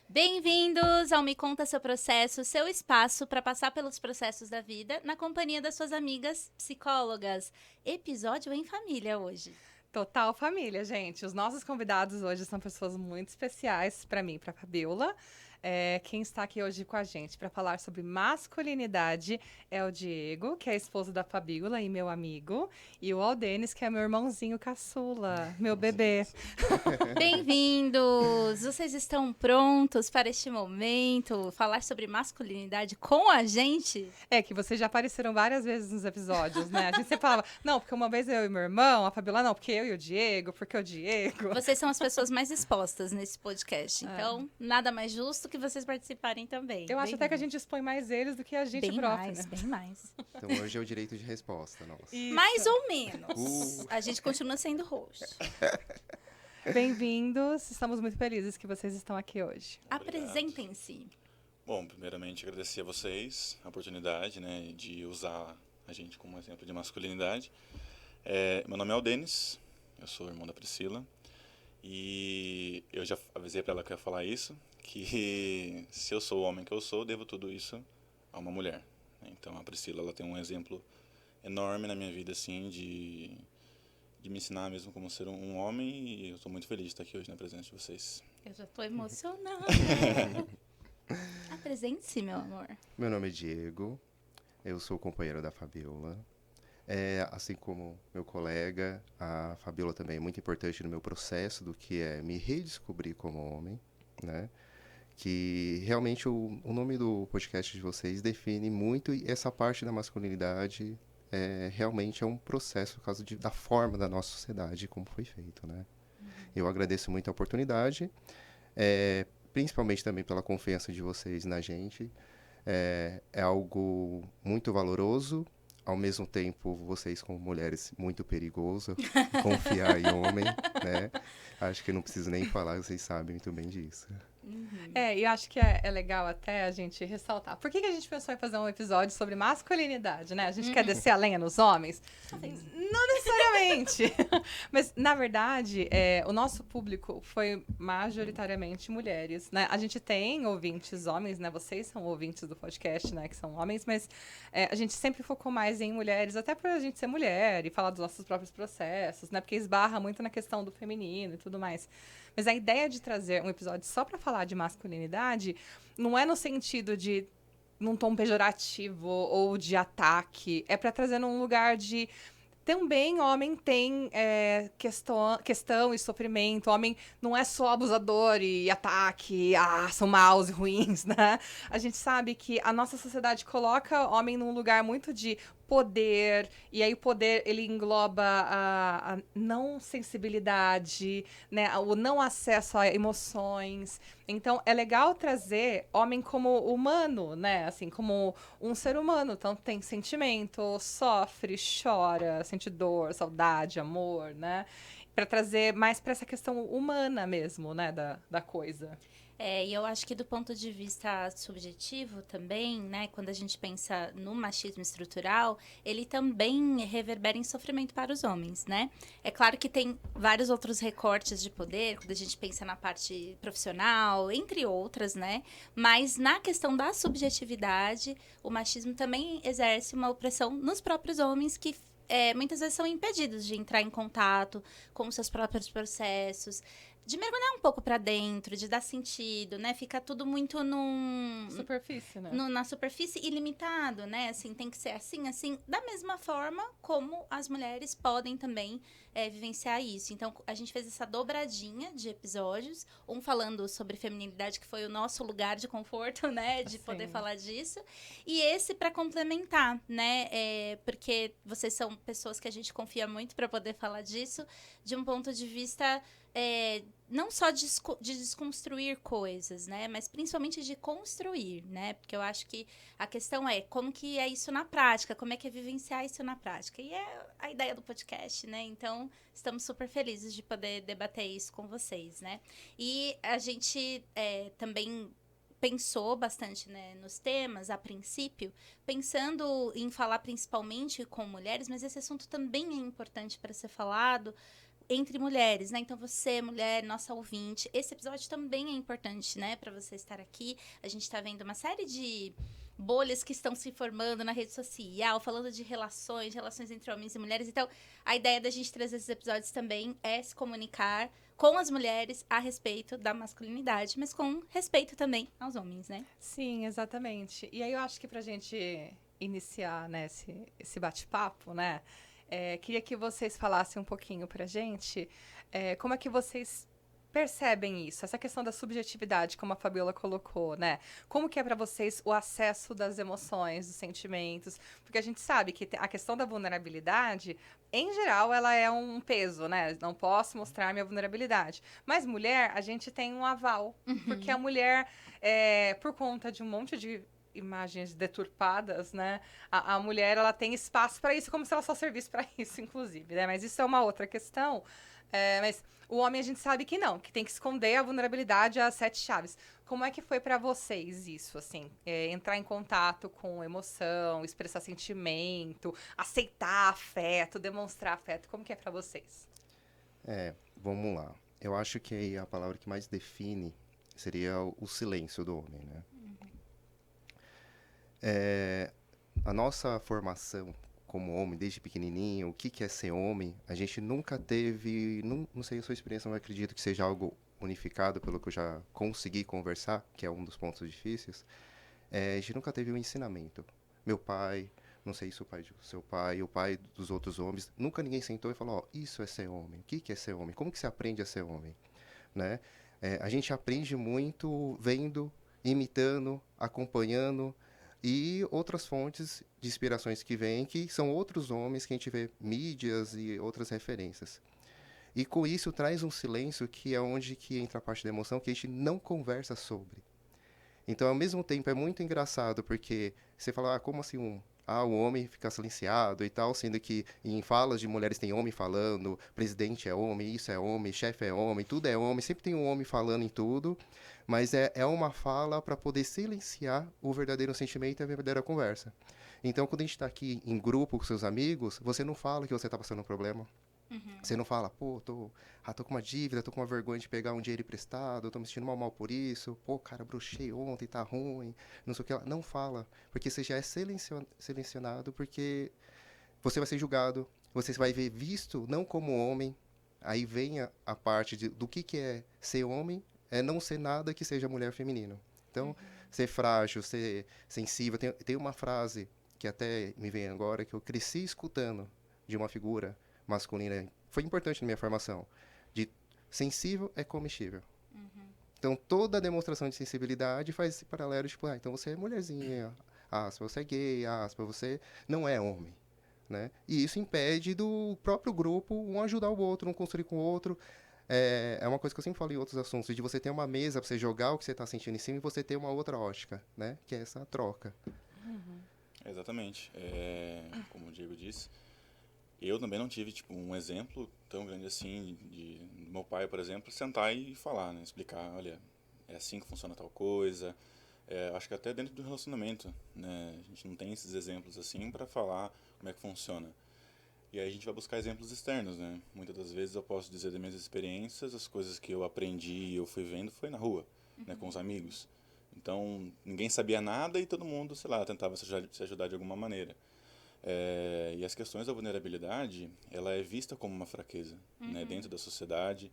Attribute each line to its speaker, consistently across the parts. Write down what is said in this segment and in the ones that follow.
Speaker 1: Bem-vindos ao Me Conta Seu Processo, seu espaço para passar pelos processos da vida na companhia das suas amigas psicólogas. Episódio em família hoje.
Speaker 2: Total família, gente. Os nossos convidados hoje são pessoas muito especiais para mim, para a Fabiola. Quem está aqui hoje com a gente para falar sobre masculinidade é o Diego, que é esposo da Fabiola e meu amigo, e o Aldenis, que é meu irmãozinho caçula, meu bebê.
Speaker 1: Bem-vindos! Vocês estão prontos para este momento? Falar sobre masculinidade com a gente?
Speaker 2: É que vocês já apareceram várias vezes nos episódios, né? A gente sempre falava, não, porque uma vez eu e meu irmão, a Fabiola não, porque eu e o Diego, porque o Diego.
Speaker 1: Vocês são as pessoas mais expostas nesse podcast, então nada mais justo que vocês participarem também.
Speaker 2: Eu acho até que a gente expõe mais eles do que a gente
Speaker 1: bem
Speaker 2: próprio,
Speaker 1: mais,
Speaker 2: né?
Speaker 1: bem mais.
Speaker 3: Então hoje é o direito de resposta, nossa.
Speaker 2: Isso.
Speaker 1: Mais ou menos. A gente continua sendo roxo.
Speaker 2: Bem-vindos, estamos muito felizes que vocês estão aqui hoje.
Speaker 1: Apresentem-se.
Speaker 4: Bom, primeiramente agradecer a vocês a oportunidade, né, de usar a gente como exemplo de masculinidade. Meu nome é Aldenis, eu sou irmão da Priscila e eu já avisei para ela que eu ia falar isso, que se eu sou o homem que eu sou, devo tudo isso a uma mulher. Então a Priscila, ela tem um exemplo enorme na minha vida, assim, de me ensinar mesmo como ser um homem, e eu estou muito feliz de estar aqui hoje na presença de vocês.
Speaker 1: Eu já tô emocionada. Apresente-se, meu amor.
Speaker 3: Meu nome é Diego, eu sou companheiro da Fabiola. Assim como meu colega, a Fabiola também é muito importante no meu processo do que é me redescobrir como homem, né? Que realmente o nome do podcast de vocês define muito essa parte da masculinidade. Realmente é um processo por causa da forma da nossa sociedade, como foi feito, né? Eu agradeço muito a oportunidade, principalmente também pela confiança de vocês na gente. É algo muito valoroso, ao mesmo tempo vocês como mulheres muito perigoso, confiar em homem, né? Acho que não preciso nem falar, vocês sabem muito bem disso.
Speaker 2: E eu acho que é legal até a gente ressaltar. Por que a gente pensou em fazer um episódio sobre masculinidade, né? A gente quer descer a lenha nos homens? Não necessariamente. Mas, na verdade, o nosso público foi majoritariamente mulheres, né? A gente tem ouvintes homens, né? Vocês são ouvintes do podcast, né? Que são homens, mas a gente sempre focou mais em mulheres, até por a gente ser mulher e falar dos nossos próprios processos, né? Porque esbarra muito na questão do feminino e tudo mais. Mas a ideia de trazer um episódio só para falar de masculinidade não é no sentido de num tom pejorativo ou de ataque. É para trazer num lugar de também homem tem questão e sofrimento. Homem não é só abusador e ataque, são maus e ruins, né? A gente sabe que a nossa sociedade coloca homem num lugar muito de poder, e aí o poder, ele engloba a não sensibilidade, né, o não acesso a emoções. Então, é legal trazer homem como humano, né, assim, como um ser humano. Então, tem sentimento, sofre, chora, sente dor, saudade, amor, né, para trazer mais para essa questão humana mesmo, né, da coisa.
Speaker 1: E eu acho que do ponto de vista subjetivo também, né, quando a gente pensa no machismo estrutural, ele também reverbera em sofrimento para os homens, né? É claro que tem vários outros recortes de poder, quando a gente pensa na parte profissional, entre outras, né? Mas na questão da subjetividade, o machismo também exerce uma opressão nos próprios homens que muitas vezes são impedidos de entrar em contato com os seus próprios processos, de mergulhar um pouco pra dentro, de dar sentido, né? Fica tudo muito
Speaker 2: Superfície, né?
Speaker 1: Na superfície e limitado, né? Assim, tem que ser assim, assim. Da mesma forma como as mulheres podem também vivenciar isso. Então, a gente fez essa dobradinha de episódios. Um falando sobre feminilidade, que foi o nosso lugar de conforto, né? De poder falar disso. E esse para complementar, né? Porque vocês são pessoas que a gente confia muito para poder falar disso, de um ponto de vista não só de desconstruir coisas, né? Mas principalmente de construir, né? Porque eu acho que a questão é como que é isso na prática, como é que é vivenciar isso na prática. E é a ideia do podcast, né? Então, estamos super felizes de poder debater isso com vocês, né? E a gente também pensou bastante, né, nos temas, a princípio, pensando em falar principalmente com mulheres, mas esse assunto também é importante para ser falado entre mulheres, né? Então você, mulher, nossa ouvinte, esse episódio também é importante, né, para você estar aqui. A gente tá vendo uma série de bolhas que estão se formando na rede social, falando de relações entre homens e mulheres. Então, a ideia da gente trazer esses episódios também é se comunicar com as mulheres a respeito da masculinidade, mas com respeito também aos homens, né?
Speaker 2: Sim, exatamente. E aí eu acho que pra gente iniciar, né, esse bate-papo, né, queria que vocês falassem um pouquinho pra gente como é que vocês percebem isso, essa questão da subjetividade, como a Fabiola colocou, né? Como que é pra vocês o acesso das emoções, dos sentimentos? Porque a gente sabe que a questão da vulnerabilidade, em geral, ela é um peso, né? Não posso mostrar minha vulnerabilidade. Mas mulher, a gente tem um aval, porque a mulher, por conta de um monte de imagens deturpadas, né? A mulher, ela tem espaço para isso, como se ela só servisse para isso, inclusive, né? Mas isso é uma outra questão. Mas o homem a gente sabe que não, que tem que esconder a vulnerabilidade às 7 chaves. Como é que foi pra vocês isso, assim? Entrar em contato com emoção, expressar sentimento, aceitar afeto, demonstrar afeto. Como que é pra vocês?
Speaker 3: Vamos lá. Eu acho que aí a palavra que mais define seria o silêncio do homem, né? A nossa formação como homem, desde pequenininho, o que é ser homem, a gente nunca teve, não sei a sua experiência, mas acredito que seja algo unificado, pelo que eu já consegui conversar, que é um dos pontos difíceis, a gente nunca teve um ensinamento. Meu pai, não sei se o pai do seu pai, o pai dos outros homens, nunca ninguém sentou e falou, ó, isso é ser homem, o que é ser homem, como que se aprende a ser homem, né? A gente aprende muito vendo, imitando, acompanhando, e outras fontes de inspirações que vêm, que são outros homens que a gente vê mídias e outras referências. E com isso traz um silêncio que é onde que entra a parte da emoção, que a gente não conversa sobre. Então, ao mesmo tempo, é muito engraçado, porque você fala, como assim o homem fica silenciado e tal, sendo que em falas de mulheres tem homem falando, presidente é homem, isso é homem, chefe é homem, tudo é homem, sempre tem um homem falando em tudo, mas é uma fala para poder silenciar o verdadeiro sentimento e a verdadeira conversa. Então, quando a gente está aqui em grupo com seus amigos, você não fala que você está passando um problema. Você não fala, pô, tô com uma dívida, tô com uma vergonha de pegar um dinheiro emprestado, tô me sentindo mal por isso, pô, cara, brochei ontem, tá ruim, não sei o que lá. Não fala, porque você já é selecionado, porque você vai ser julgado, você vai ver visto não como homem, aí vem a parte do que é ser homem, é não ser nada que seja mulher feminino. Então, ser frágil, ser sensível, tem uma frase que até me vem agora, que eu cresci escutando de uma figura masculina, foi importante na minha formação, de sensível é comestível. Então, toda a demonstração de sensibilidade faz esse paralelo, tipo, então você é mulherzinha, você é gay, você não é homem, né? E isso impede do próprio grupo um ajudar o outro, um construir com o outro. É uma coisa que eu sempre falo em outros assuntos, de você ter uma mesa para você jogar o que você está sentindo em cima e você ter uma outra ótica, né? Que é essa troca.
Speaker 4: Exatamente. Como o Diego disse, eu também não tive tipo um exemplo tão grande assim do meu pai, por exemplo, sentar e falar, né, explicar, olha, é assim que funciona tal coisa. Acho que até dentro do relacionamento, né, a gente não tem esses exemplos assim para falar como é que funciona. E aí a gente vai buscar exemplos externos, né? Muitas das vezes eu posso dizer das minhas experiências, as coisas que eu aprendi e eu fui vendo foi na rua, né, com os amigos. Então, ninguém sabia nada e todo mundo, sei lá, tentava se ajudar de alguma maneira. E as questões da vulnerabilidade, ela é vista como uma fraqueza, né, dentro da sociedade,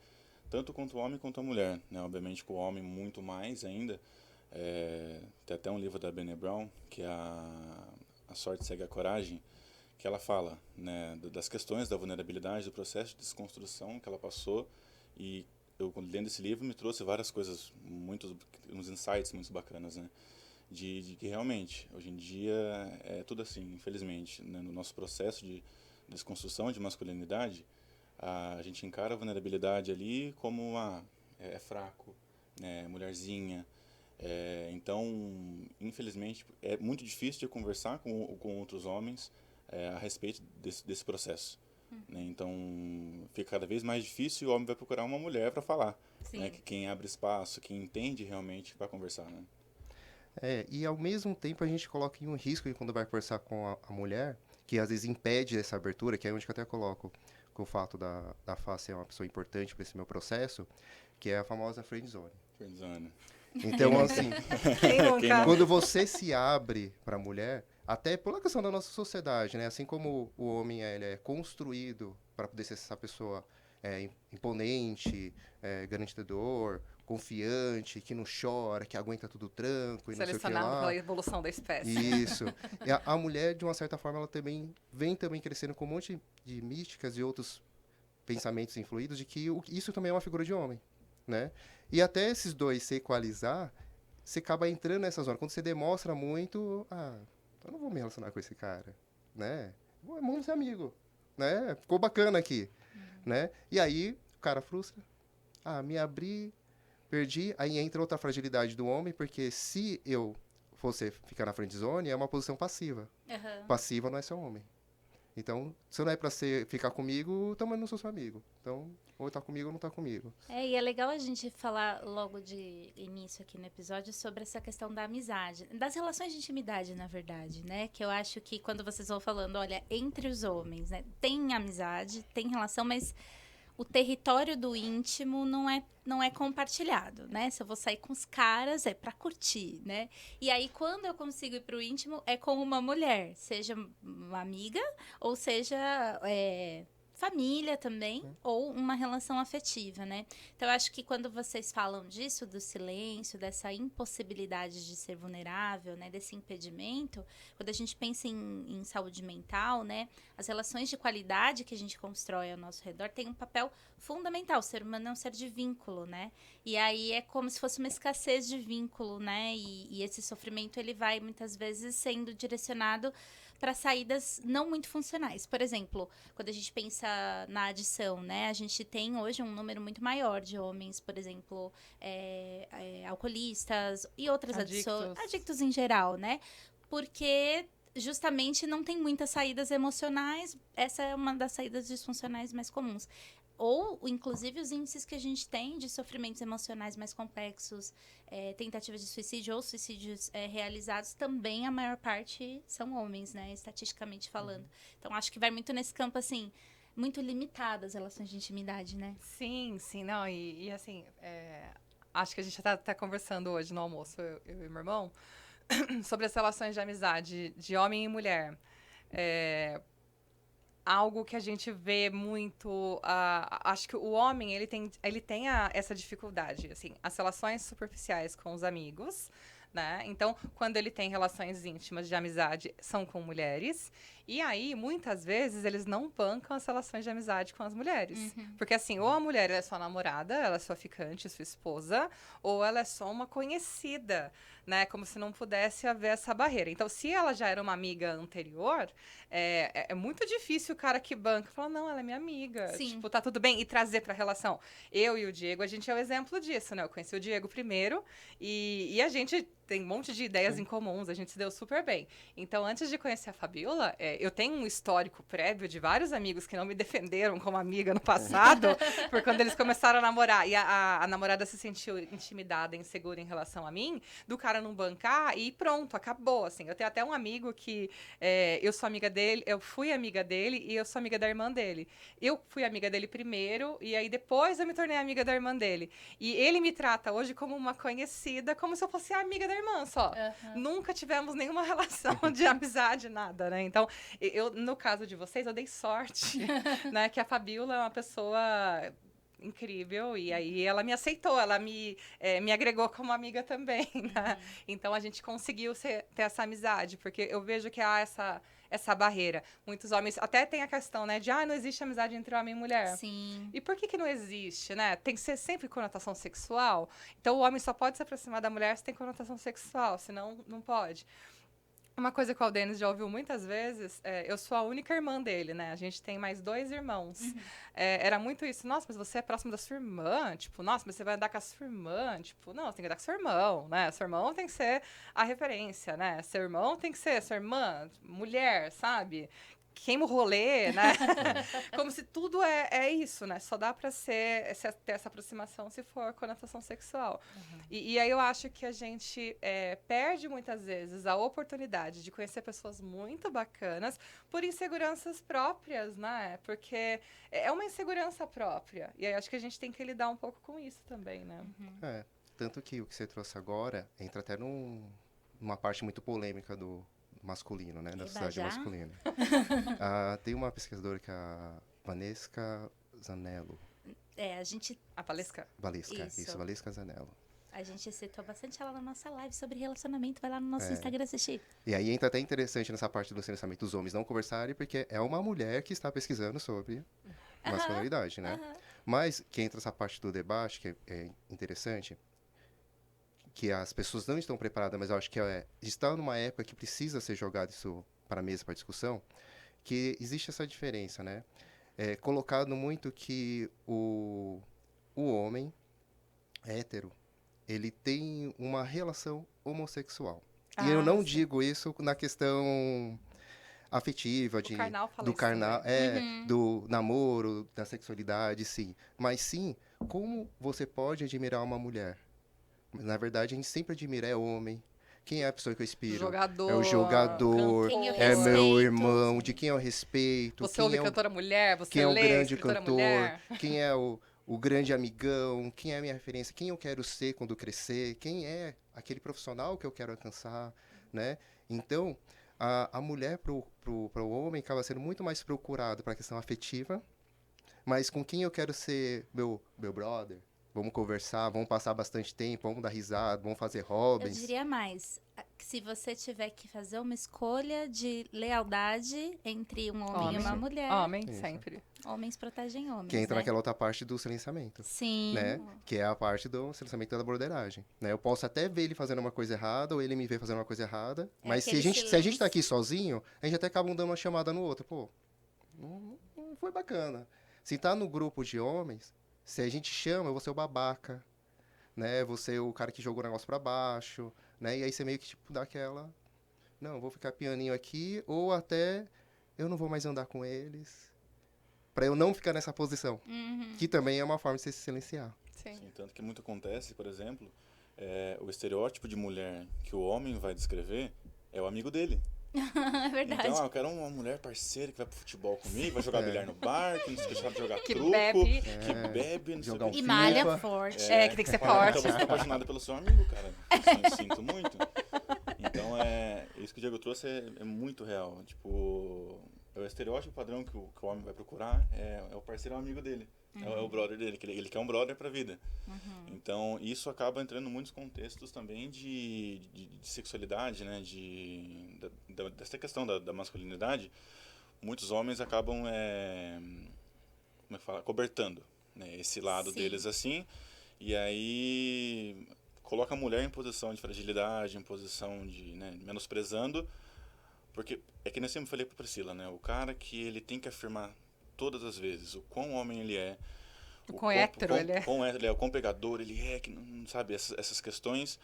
Speaker 4: tanto quanto o homem quanto a mulher, né? Obviamente com o homem muito mais ainda. Tem até um livro da Brené Brown, que é A Sorte Segue a Coragem, que ela fala, né, das questões da vulnerabilidade, do processo de desconstrução que ela passou, e eu, lendo esse livro, me trouxe várias coisas, uns insights muito bacanas, né? De que realmente, hoje em dia, é tudo assim, infelizmente, né? No nosso processo de desconstrução de masculinidade, a gente encara a vulnerabilidade ali como é fraco, né? Mulherzinha. Então, infelizmente, é muito difícil de conversar com outros homens a respeito desse processo. Né? Então, fica cada vez mais difícil e o homem vai procurar uma mulher para falar. Né? Quem abre espaço, quem entende realmente para conversar. Né?
Speaker 3: E ao mesmo tempo a gente coloca em um risco quando vai conversar com a mulher, que às vezes impede essa abertura, que é onde que eu até coloco. com o fato da Fá ser uma pessoa importante para esse meu processo, que é a famosa friendzone.
Speaker 4: Friendzone.
Speaker 3: Então, assim,
Speaker 2: Quem nunca?
Speaker 3: quando você se abre para a mulher, até pela questão da nossa sociedade, né? Assim como o homem ele é construído para poder ser essa pessoa imponente, garantidor, confiante, que não chora, que aguenta tudo tranco e não sei o que
Speaker 2: Selecionado
Speaker 3: lá.
Speaker 2: pela evolução da espécie.
Speaker 3: Isso. E a mulher, de uma certa forma, ela também vem crescendo com um monte de místicas e outros pensamentos influídos de que isso também é uma figura de homem, né? E até esses dois se equalizar, você acaba entrando nessa zona. Quando você demonstra muito, eu não vou me relacionar com esse cara, né? Vamos ser amigo, né? Ficou bacana aqui, né? E aí, o cara frustra. Me abri, perdi. Aí entra outra fragilidade do homem, porque se eu fosse ficar na friendzone, é uma posição passiva.
Speaker 1: Aham.
Speaker 3: Passiva não é ser homem. Então, se não é pra ficar comigo, também não sou seu amigo. Então, ou tá comigo ou não tá comigo.
Speaker 1: E é legal a gente falar logo de início aqui no episódio sobre essa questão da amizade, das relações de intimidade, na verdade, né? Que eu acho que quando vocês vão falando, olha, entre os homens, né? Tem amizade, tem relação, mas o território do íntimo não é compartilhado, né? Se eu vou sair com os caras, é pra curtir, né? E aí, quando eu consigo ir pro íntimo, é com uma mulher, seja uma amiga, ou seja, família também, ou uma relação afetiva, né? Então, eu acho que quando vocês falam disso, do silêncio, dessa impossibilidade de ser vulnerável, né? Desse impedimento, quando a gente pensa em saúde mental, né? As relações de qualidade que a gente constrói ao nosso redor têm um papel fundamental. O ser humano é um ser de vínculo, né? E aí é como se fosse uma escassez de vínculo, né? E esse sofrimento, ele vai muitas vezes sendo direcionado para saídas não muito funcionais. Por exemplo, quando a gente pensa na adição, né? A gente tem hoje um número muito maior de homens, por exemplo, alcoolistas e outras adições, adictos em geral, né? Porque justamente não tem muitas saídas emocionais. Essa é uma das saídas disfuncionais mais comuns. Ou, inclusive, os índices que a gente tem de sofrimentos emocionais mais complexos, tentativas de suicídio ou suicídios realizados, também a maior parte são homens, né? Estatisticamente falando. Então, acho que vai muito nesse campo, assim, muito limitado as relações de intimidade, né?
Speaker 2: Sim, não, e assim, acho que a gente tá conversando hoje no almoço, eu e meu irmão, sobre as relações de amizade de homem e mulher. Algo que a gente vê muito, acho que o homem, ele tem essa dificuldade, assim, as relações superficiais com os amigos, né? Então, quando ele tem relações íntimas de amizade, são com mulheres. E aí, muitas vezes, eles não bancam as relações de amizade com as mulheres. Porque, assim, ou a mulher é sua namorada, ela é sua ficante, sua esposa, ou ela é só uma conhecida, né? Como se não pudesse haver essa barreira. Então, se ela já era uma amiga anterior, é muito difícil o cara que banca falar, não, ela é minha amiga.
Speaker 1: Sim.
Speaker 2: Tipo, tá tudo bem. E trazer pra relação. Eu e o Diego, a gente é o exemplo disso, né? Eu conheci o Diego primeiro e a gente tem um monte de ideias em comuns, a gente se deu super bem. Então, antes de conhecer a Fabiola, eu tenho um histórico prévio de vários amigos que não me defenderam como amiga no passado, por quando eles começaram a namorar. E a namorada se sentiu intimidada, insegura em relação a mim, do cara não bancar e pronto, acabou, assim. Eu tenho até um amigo que eu sou amiga dele, eu fui amiga dele e eu sou amiga da irmã dele. Eu fui amiga dele primeiro e aí depois eu me tornei amiga da irmã dele. E ele me trata hoje como uma conhecida, como se eu fosse a amiga da irmã só. Nunca tivemos nenhuma relação de amizade, nada, né? Então, no caso de vocês, eu dei sorte, né? Que a Fabiola é uma pessoa incrível, e aí ela me aceitou, ela me agregou como amiga também, né? Então, a gente conseguiu ter essa amizade, porque eu vejo que há essa barreira. Muitos homens, até tem a questão, né, de, não existe amizade entre homem e mulher.
Speaker 1: Sim.
Speaker 2: E por que não existe, né? Tem que ser sempre conotação sexual. Então, o homem só pode se aproximar da mulher se tem conotação sexual, senão não pode. Uma coisa que o Aldenis já ouviu muitas vezes, eu sou a única irmã dele, né? A gente tem mais 2 irmãos. Era muito isso. Nossa, mas você é próximo da sua irmã? Tipo, nossa, mas você vai andar com a sua irmã? Tipo, não, você tem que andar com seu irmão, né? Seu irmão tem que ser a referência, né? Seu irmão tem que ser sua irmã, mulher, sabe? queima o rolê, né? Como se tudo é isso, né? Só dá pra ter essa aproximação se for conotação sexual. E aí eu acho que a gente perde muitas vezes a oportunidade de conhecer pessoas muito bacanas por inseguranças próprias, né? Porque é uma insegurança própria. E aí acho que a gente tem que lidar um pouco com isso também, né?
Speaker 3: Tanto que o que você trouxe agora entra até numa parte muito polêmica do masculino, né? Da sociedade masculina. Tem uma pesquisadora que é a Valesca Zanello.
Speaker 1: A gente...
Speaker 2: A Valesca?
Speaker 3: Valesca, isso, Valesca Zanello.
Speaker 1: A gente citou bastante ela na nossa live sobre relacionamento. Vai lá no nosso Instagram assistir.
Speaker 3: E aí entra até interessante nessa parte do silenciamento dos homens não conversarem, porque é uma mulher que está pesquisando sobre masculinidade, né? Mas que entra essa parte do debate, que é interessante, que as pessoas não estão preparadas, mas eu acho que está numa época que precisa ser jogado isso para a mesa, para discussão, que existe essa diferença, né? É colocado muito que o homem hétero, ele tem uma relação homossexual. E eu não digo isso na questão afetiva, do carnal, do namoro, da sexualidade, sim. Mas sim, como você pode admirar uma mulher? Na verdade, a gente sempre admira, homem. Quem é a pessoa que eu inspiro?
Speaker 2: Jogador,
Speaker 3: é o jogador, é meu irmão, de quem eu respeito.
Speaker 2: Você ouve cantora mulher, você
Speaker 3: quem é o
Speaker 2: lê
Speaker 3: grande
Speaker 2: cantor,
Speaker 3: mulher. Quem é o grande amigão, quem é a minha referência, quem eu quero ser quando crescer, quem é aquele profissional que eu quero alcançar, né? Então, a mulher pro homem acaba sendo muito mais procurada para a questão afetiva, mas com quem eu quero ser meu brother. Vamos conversar, vamos passar bastante tempo, vamos dar risada, vamos fazer hobbies.
Speaker 1: Eu diria mais, se você tiver que fazer uma escolha de lealdade entre um homem e uma mulher.
Speaker 2: Homem, sempre.
Speaker 1: Homens protegem homens,
Speaker 3: que entra naquela outra parte do silenciamento.
Speaker 1: Sim.
Speaker 3: Né? Que é a parte do silenciamento da broderagem. Né? Eu posso até ver ele fazendo uma coisa errada, ou ele me ver fazendo uma coisa errada, mas se a gente tá aqui sozinho, a gente até acaba dando uma chamada no outro. Pô, não foi bacana. Se tá no grupo de homens... Se a gente chama, eu vou ser o babaca, né? Vou ser o cara que jogou o negócio pra baixo, né? E aí você meio que, tipo, dá aquela... Não, vou ficar pianinho aqui, ou até eu não vou mais andar com eles, pra eu não ficar nessa posição. Que também é uma forma de você se silenciar.
Speaker 2: Sim,
Speaker 4: tanto que muito acontece, por exemplo, o estereótipo de mulher que o homem vai descrever é o amigo dele.
Speaker 1: É verdade.
Speaker 4: Então, eu quero uma mulher parceira que vai pro futebol comigo, vai jogar bilhar no bar, que não se deixar de jogar
Speaker 2: que
Speaker 4: truco,
Speaker 2: bebe.
Speaker 4: que bebe, não sei o
Speaker 1: E
Speaker 4: que.
Speaker 1: malha forte.
Speaker 2: Que tem que ser forte.
Speaker 4: Então você tá apaixonada pelo seu amigo, cara. Eu sinto muito. Então, isso que o Diego trouxe é muito real. Tipo, é o estereótipo padrão que o homem vai procurar, é o parceiro, é o amigo dele. É o brother dele, que ele quer um brother pra vida. Então, isso acaba entrando em muitos contextos também de sexualidade, né? Dessa questão da masculinidade. Muitos homens acabam como é que fala? Cobertando, né? Esse lado deles assim. E aí coloca a mulher em posição de fragilidade, em posição de, né, menosprezando. Porque é que nem eu sempre falei pra Priscila, né? O cara que ele tem que afirmar todas as vezes o quão homem ele é,
Speaker 2: o quão hétero ele é,
Speaker 4: o quão pegador ele é, que não sabe essas questões,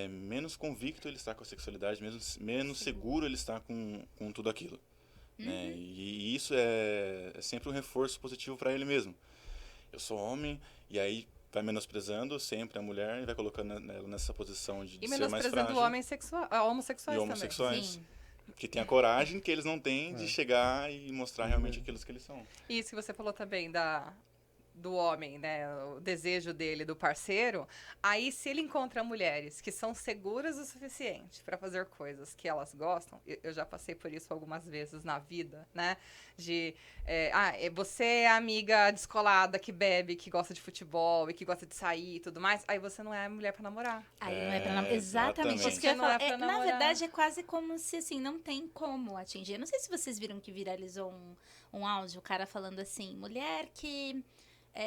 Speaker 4: menos convicto ele está com a sexualidade, menos seguro ele está com tudo aquilo, né? E isso é sempre um reforço positivo para ele mesmo. Eu sou homem, e aí vai menosprezando sempre a mulher e vai colocando ela nessa posição de ser mais frágil.
Speaker 2: E menosprezando homossexuais
Speaker 4: e homossexuais
Speaker 2: também. Sim.
Speaker 4: Que tem a coragem que eles não têm de chegar e mostrar realmente aquilo que eles são.
Speaker 2: Isso que você falou também do homem, né? O desejo dele, do parceiro. Aí, se ele encontra mulheres que são seguras o suficiente para fazer coisas que elas gostam, eu já passei por isso algumas vezes na vida, né? Você é a amiga descolada que bebe, que gosta de futebol e que gosta de sair e tudo mais. Aí você não é a mulher para namorar.
Speaker 1: Aí não é pra namorar. Exatamente. Isso que eu ia falar. Na verdade, é quase como se, assim, não tem como atingir. Eu não sei se vocês viram que viralizou um áudio, o cara falando assim, mulher que...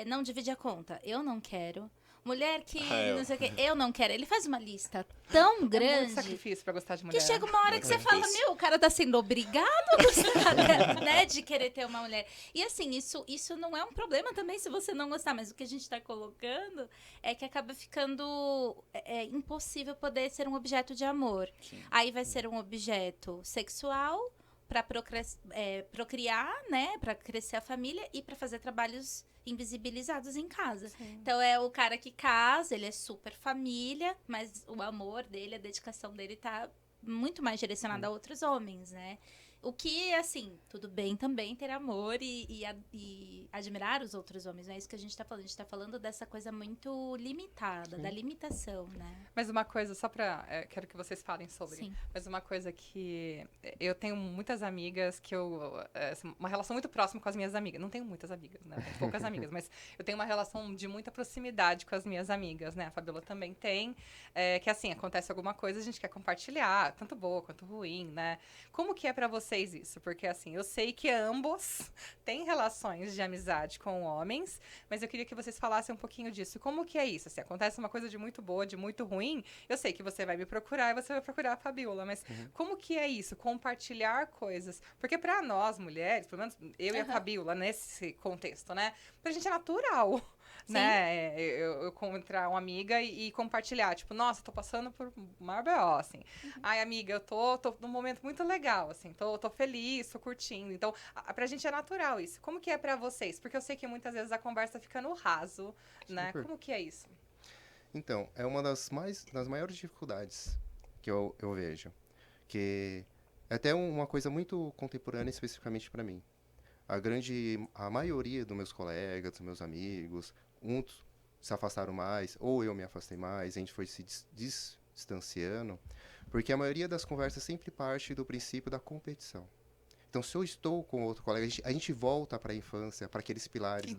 Speaker 1: não divide a conta, eu não quero. Mulher que não sei o que, eu não quero. Ele faz uma lista tão grande.
Speaker 2: É muito sacrifício pra gostar de mulher.
Speaker 1: Que chega uma hora que você fala, o cara tá sendo obrigado a gostar, né, de querer ter uma mulher. E assim, isso não é um problema também se você não gostar, mas o que a gente tá colocando é que acaba ficando impossível poder ser um objeto de amor.
Speaker 4: Sim.
Speaker 1: Aí vai ser um objeto sexual, para procriar, né? Para crescer a família e para fazer trabalhos invisibilizados em casa.
Speaker 2: Sim.
Speaker 1: Então é o cara que casa, ele é super família, mas o amor dele, a dedicação dele tá muito mais direcionada a outros homens, né? O que, assim, tudo bem também ter amor e admirar os outros homens, não é isso que a gente tá falando. A gente tá falando dessa coisa muito limitada, da limitação, né?
Speaker 2: Mas uma coisa, só quero que vocês falem sobre.
Speaker 1: Sim.
Speaker 2: Mas uma coisa que eu tenho muitas amigas que uma relação muito próxima com as minhas amigas. Não tenho muitas amigas, né? Eu tenho poucas amigas, mas eu tenho uma relação de muita proximidade com as minhas amigas, né? A Fabiola também tem. Que assim, acontece alguma coisa, a gente quer compartilhar, tanto boa quanto ruim, né? Como que é pra vocês isso? Porque assim, eu sei que ambos têm relações de amizade com homens, mas eu queria que vocês falassem um pouquinho disso. Como que é isso? Se acontece uma coisa de muito boa, de muito ruim, eu sei que você vai me procurar e você vai procurar a Fabiola, mas como que é isso? Compartilhar coisas. Porque pra nós, mulheres, pelo menos eu e a Fabiola, nesse contexto, né? Pra gente é natural.
Speaker 1: Sim.
Speaker 2: Né? Eu encontrar uma amiga e compartilhar, tipo, nossa, tô passando por uma BO, assim. Ai, amiga, eu tô num momento muito legal, assim, tô feliz, tô curtindo. Então, pra gente é natural isso. Como que é pra vocês? Porque eu sei que muitas vezes a conversa fica no raso, né?
Speaker 3: Super.
Speaker 2: Como que é isso?
Speaker 3: Então, é uma das maiores dificuldades que eu vejo. Que é até uma coisa muito contemporânea especificamente para mim. A maioria dos meus colegas, dos meus amigos, uns se afastaram mais, ou eu me afastei mais, a gente foi se distanciando, porque a maioria das conversas sempre parte do princípio da competição. Então, se eu estou com outro colega, a gente volta para a infância, para aqueles pilares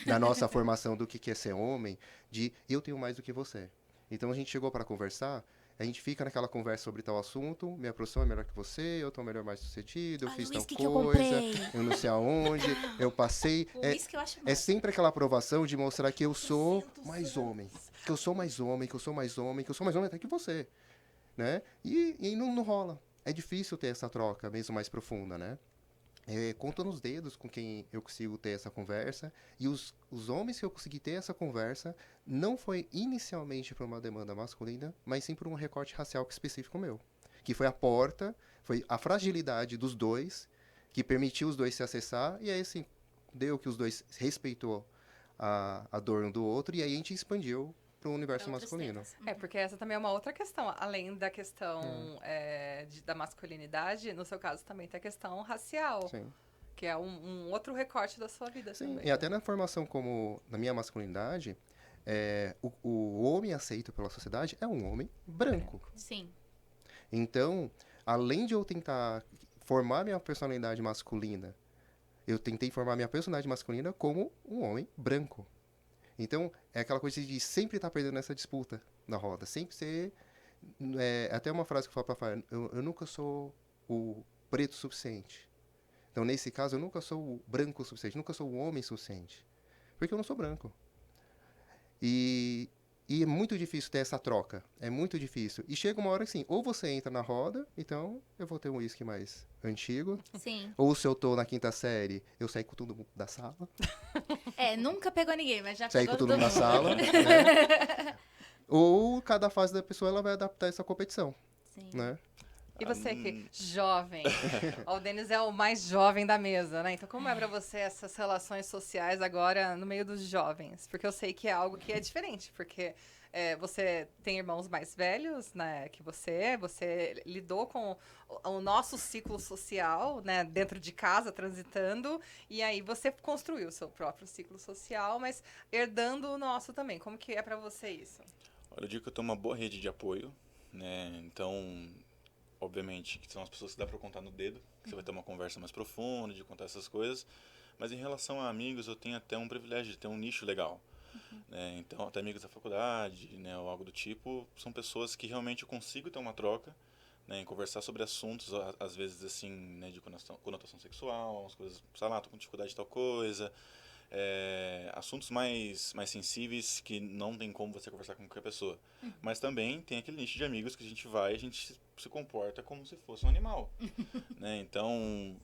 Speaker 3: da nossa formação do que é ser homem, de eu tenho mais do que você. Então, a gente chegou para conversar, a gente fica naquela conversa sobre tal assunto, minha profissão é melhor que você, eu estou melhor mais sucedido, eu fiz tal coisa, eu não sei aonde, eu passei. É sempre aquela aprovação de mostrar que eu sou mais homem, que eu sou mais homem, que eu sou mais homem, que eu sou mais homem até que você. Né? E não rola. É difícil ter essa troca, mesmo mais profunda, né? Conto nos dedos com quem eu consigo ter essa conversa. E os homens que eu consegui ter essa conversa não foi inicialmente por uma demanda masculina, mas sim por um recorte racial específico meu. Que foi a porta, foi a fragilidade dos dois, que permitiu os dois se acessar. E aí, assim, deu que os dois respeitou a dor um do outro. E aí a gente expandiu para o universo masculino.
Speaker 2: Porque essa também é uma outra questão. Além da questão da masculinidade, no seu caso também tem a questão racial.
Speaker 3: Sim.
Speaker 2: Que é um outro recorte da sua vida também.
Speaker 3: E até na formação na minha masculinidade, o homem aceito pela sociedade é um homem branco.
Speaker 1: Sim.
Speaker 3: Então, além de eu tentar formar minha personalidade masculina, eu tentei formar minha personalidade masculina como um homem branco. Então, é aquela coisa de sempre estar perdendo essa disputa na roda. Sempre ser... até uma frase que eu falo pra Fábio, eu nunca sou o preto o suficiente. Então, nesse caso, eu nunca sou o branco o suficiente. Nunca sou o homem suficiente. Porque eu não sou branco. E é muito difícil ter essa troca. É muito difícil. E chega uma hora que, assim, ou você entra na roda, então eu vou ter um uísque mais antigo.
Speaker 1: Sim.
Speaker 3: Ou se eu tô na 5ª série, eu saio com todo mundo da sala.
Speaker 1: Nunca pegou ninguém, mas já
Speaker 3: sair
Speaker 1: pegou
Speaker 3: com todo mundo na sala. Né? Ou cada fase da pessoa ela vai adaptar essa competição.
Speaker 1: Sim.
Speaker 3: Né?
Speaker 2: E você que jovem, o Denis é o mais jovem da mesa, né? Então como é pra você essas relações sociais agora no meio dos jovens? Porque eu sei que é algo que é diferente, porque você tem irmãos mais velhos, né, que você lidou com o nosso ciclo social, né, dentro de casa, transitando, e aí você construiu o seu próprio ciclo social, mas herdando o nosso também. Como que é pra você isso?
Speaker 4: Olha, eu digo que eu tenho uma boa rede de apoio, né, então... Obviamente, que são as pessoas que dá para contar no dedo, que você vai ter uma conversa mais profunda, de contar essas coisas. Mas em relação a amigos, eu tenho até um privilégio de ter um nicho legal. Né? Então, até amigos da faculdade, né, ou algo do tipo, são pessoas que realmente eu consigo ter uma troca, né, em conversar sobre assuntos, às vezes, assim, né, de conotação sexual, umas coisas, sei lá, tô com dificuldade de tal coisa. Assuntos mais sensíveis que não tem como você conversar com qualquer pessoa. Mas também tem aquele nicho de amigos que a gente se comporta como se fosse um animal. Né? Então,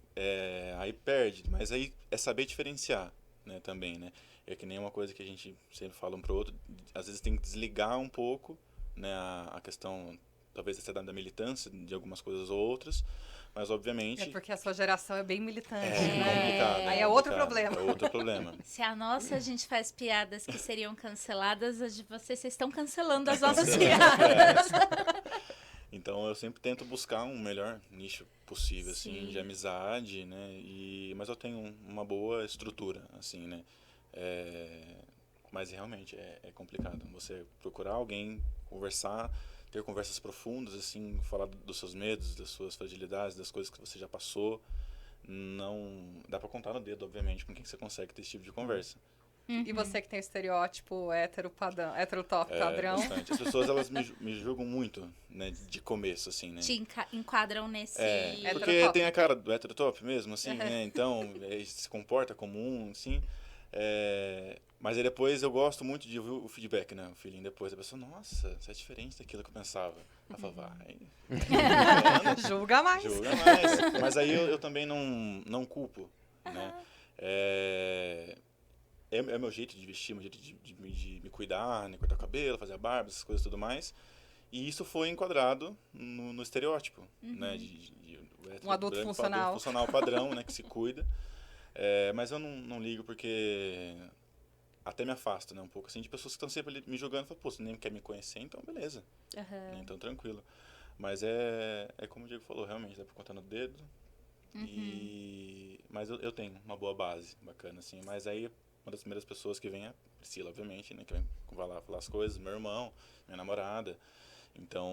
Speaker 4: aí perde. Mas aí é saber diferenciar, né, também, né? É que nem uma coisa que a gente sempre fala um pro outro, às vezes tem que desligar um pouco, né, a questão, talvez até da militância de algumas coisas ou outras, mas obviamente...
Speaker 2: É porque a sua geração é bem militante,
Speaker 4: É
Speaker 2: né?
Speaker 4: complicado.
Speaker 2: Aí é outro
Speaker 4: complicado,
Speaker 2: problema.
Speaker 4: É outro problema.
Speaker 1: Se a nossa a gente faz piadas que seriam canceladas, as de vocês estão cancelando as nossas piadas.
Speaker 4: Então eu sempre tento buscar um melhor nicho possível, assim,
Speaker 1: Sim.
Speaker 4: de amizade, né? Mas eu tenho uma boa estrutura, assim, né? Mas realmente é complicado. Você procurar alguém, conversar, ter conversas profundas, assim, falar dos seus medos, das suas fragilidades, das coisas que você já passou. Não dá pra contar no dedo, obviamente, com quem você consegue ter esse tipo de conversa.
Speaker 2: E você que tem o estereótipo hétero top padrão.
Speaker 4: Bastante. As pessoas, elas me julgam muito, né, de começo, assim, né?
Speaker 1: Te enquadram nesse...
Speaker 4: Porque
Speaker 2: Heterotop.
Speaker 4: tem a cara do heterotop mesmo, assim, né? Então, se comporta como um, assim. Mas aí depois eu gosto muito de ouvir o feedback, né? O feeling depois. A pessoa, nossa, você é diferente daquilo que eu pensava. Ela fala, vai.
Speaker 2: Julga mais.
Speaker 4: Julga mais. Mas aí eu também não culpo, né? É meu jeito de vestir, meu jeito de me cuidar, né? Cortar o cabelo, fazer a barba, essas coisas e tudo mais. E isso foi enquadrado no estereótipo, né?
Speaker 2: Um adulto funcional.
Speaker 4: Adulto funcional padrão, né? Que se cuida. Mas eu não ligo porque até me afasto, né? Um pouco assim, de pessoas que estão sempre ali me julgando. Falam, pô, você nem quer me conhecer, então beleza. Né, então tranquilo. Mas é como o Diego falou, realmente, dá pra contar no dedo. Mas eu tenho uma boa base, bacana, assim. Mas aí, uma das primeiras pessoas que vem é a Priscila, obviamente, né? Que vai lá falar as coisas, meu irmão, minha namorada. Então,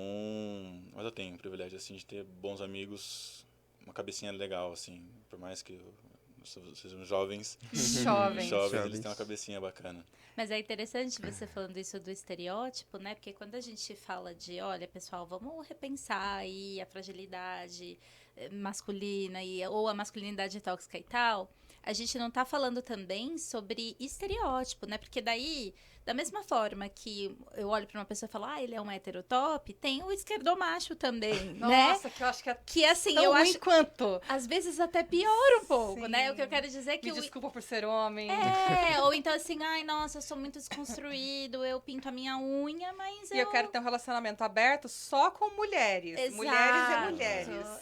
Speaker 4: mas eu tenho o privilégio, assim, de ter bons amigos, uma cabecinha legal, assim. Por mais que sejam jovens,
Speaker 2: Jovens.
Speaker 4: eles têm uma cabecinha bacana.
Speaker 1: Mas é interessante você falando isso do estereótipo, né? Porque quando a gente fala de, olha, pessoal, vamos repensar aí a fragilidade masculina ou a masculinidade tóxica e tal, a gente não tá falando também sobre estereótipo, né? Porque daí, da mesma forma que eu olho pra uma pessoa e falo, ele é um heterotop, tem o esquerdomacho também, né?
Speaker 2: Nossa, que eu acho que é
Speaker 1: Que assim,
Speaker 2: tão
Speaker 1: eu
Speaker 2: ruim
Speaker 1: acho,
Speaker 2: quanto.
Speaker 1: às vezes até piora um pouco,
Speaker 2: Sim.
Speaker 1: né? O que eu quero dizer é que
Speaker 2: Me desculpa por ser homem.
Speaker 1: ou então assim, ai, nossa, eu sou muito desconstruído, eu pinto a minha unha, mas
Speaker 2: E eu quero ter um relacionamento aberto só com mulheres.
Speaker 1: Exato.
Speaker 2: Mulheres e mulheres.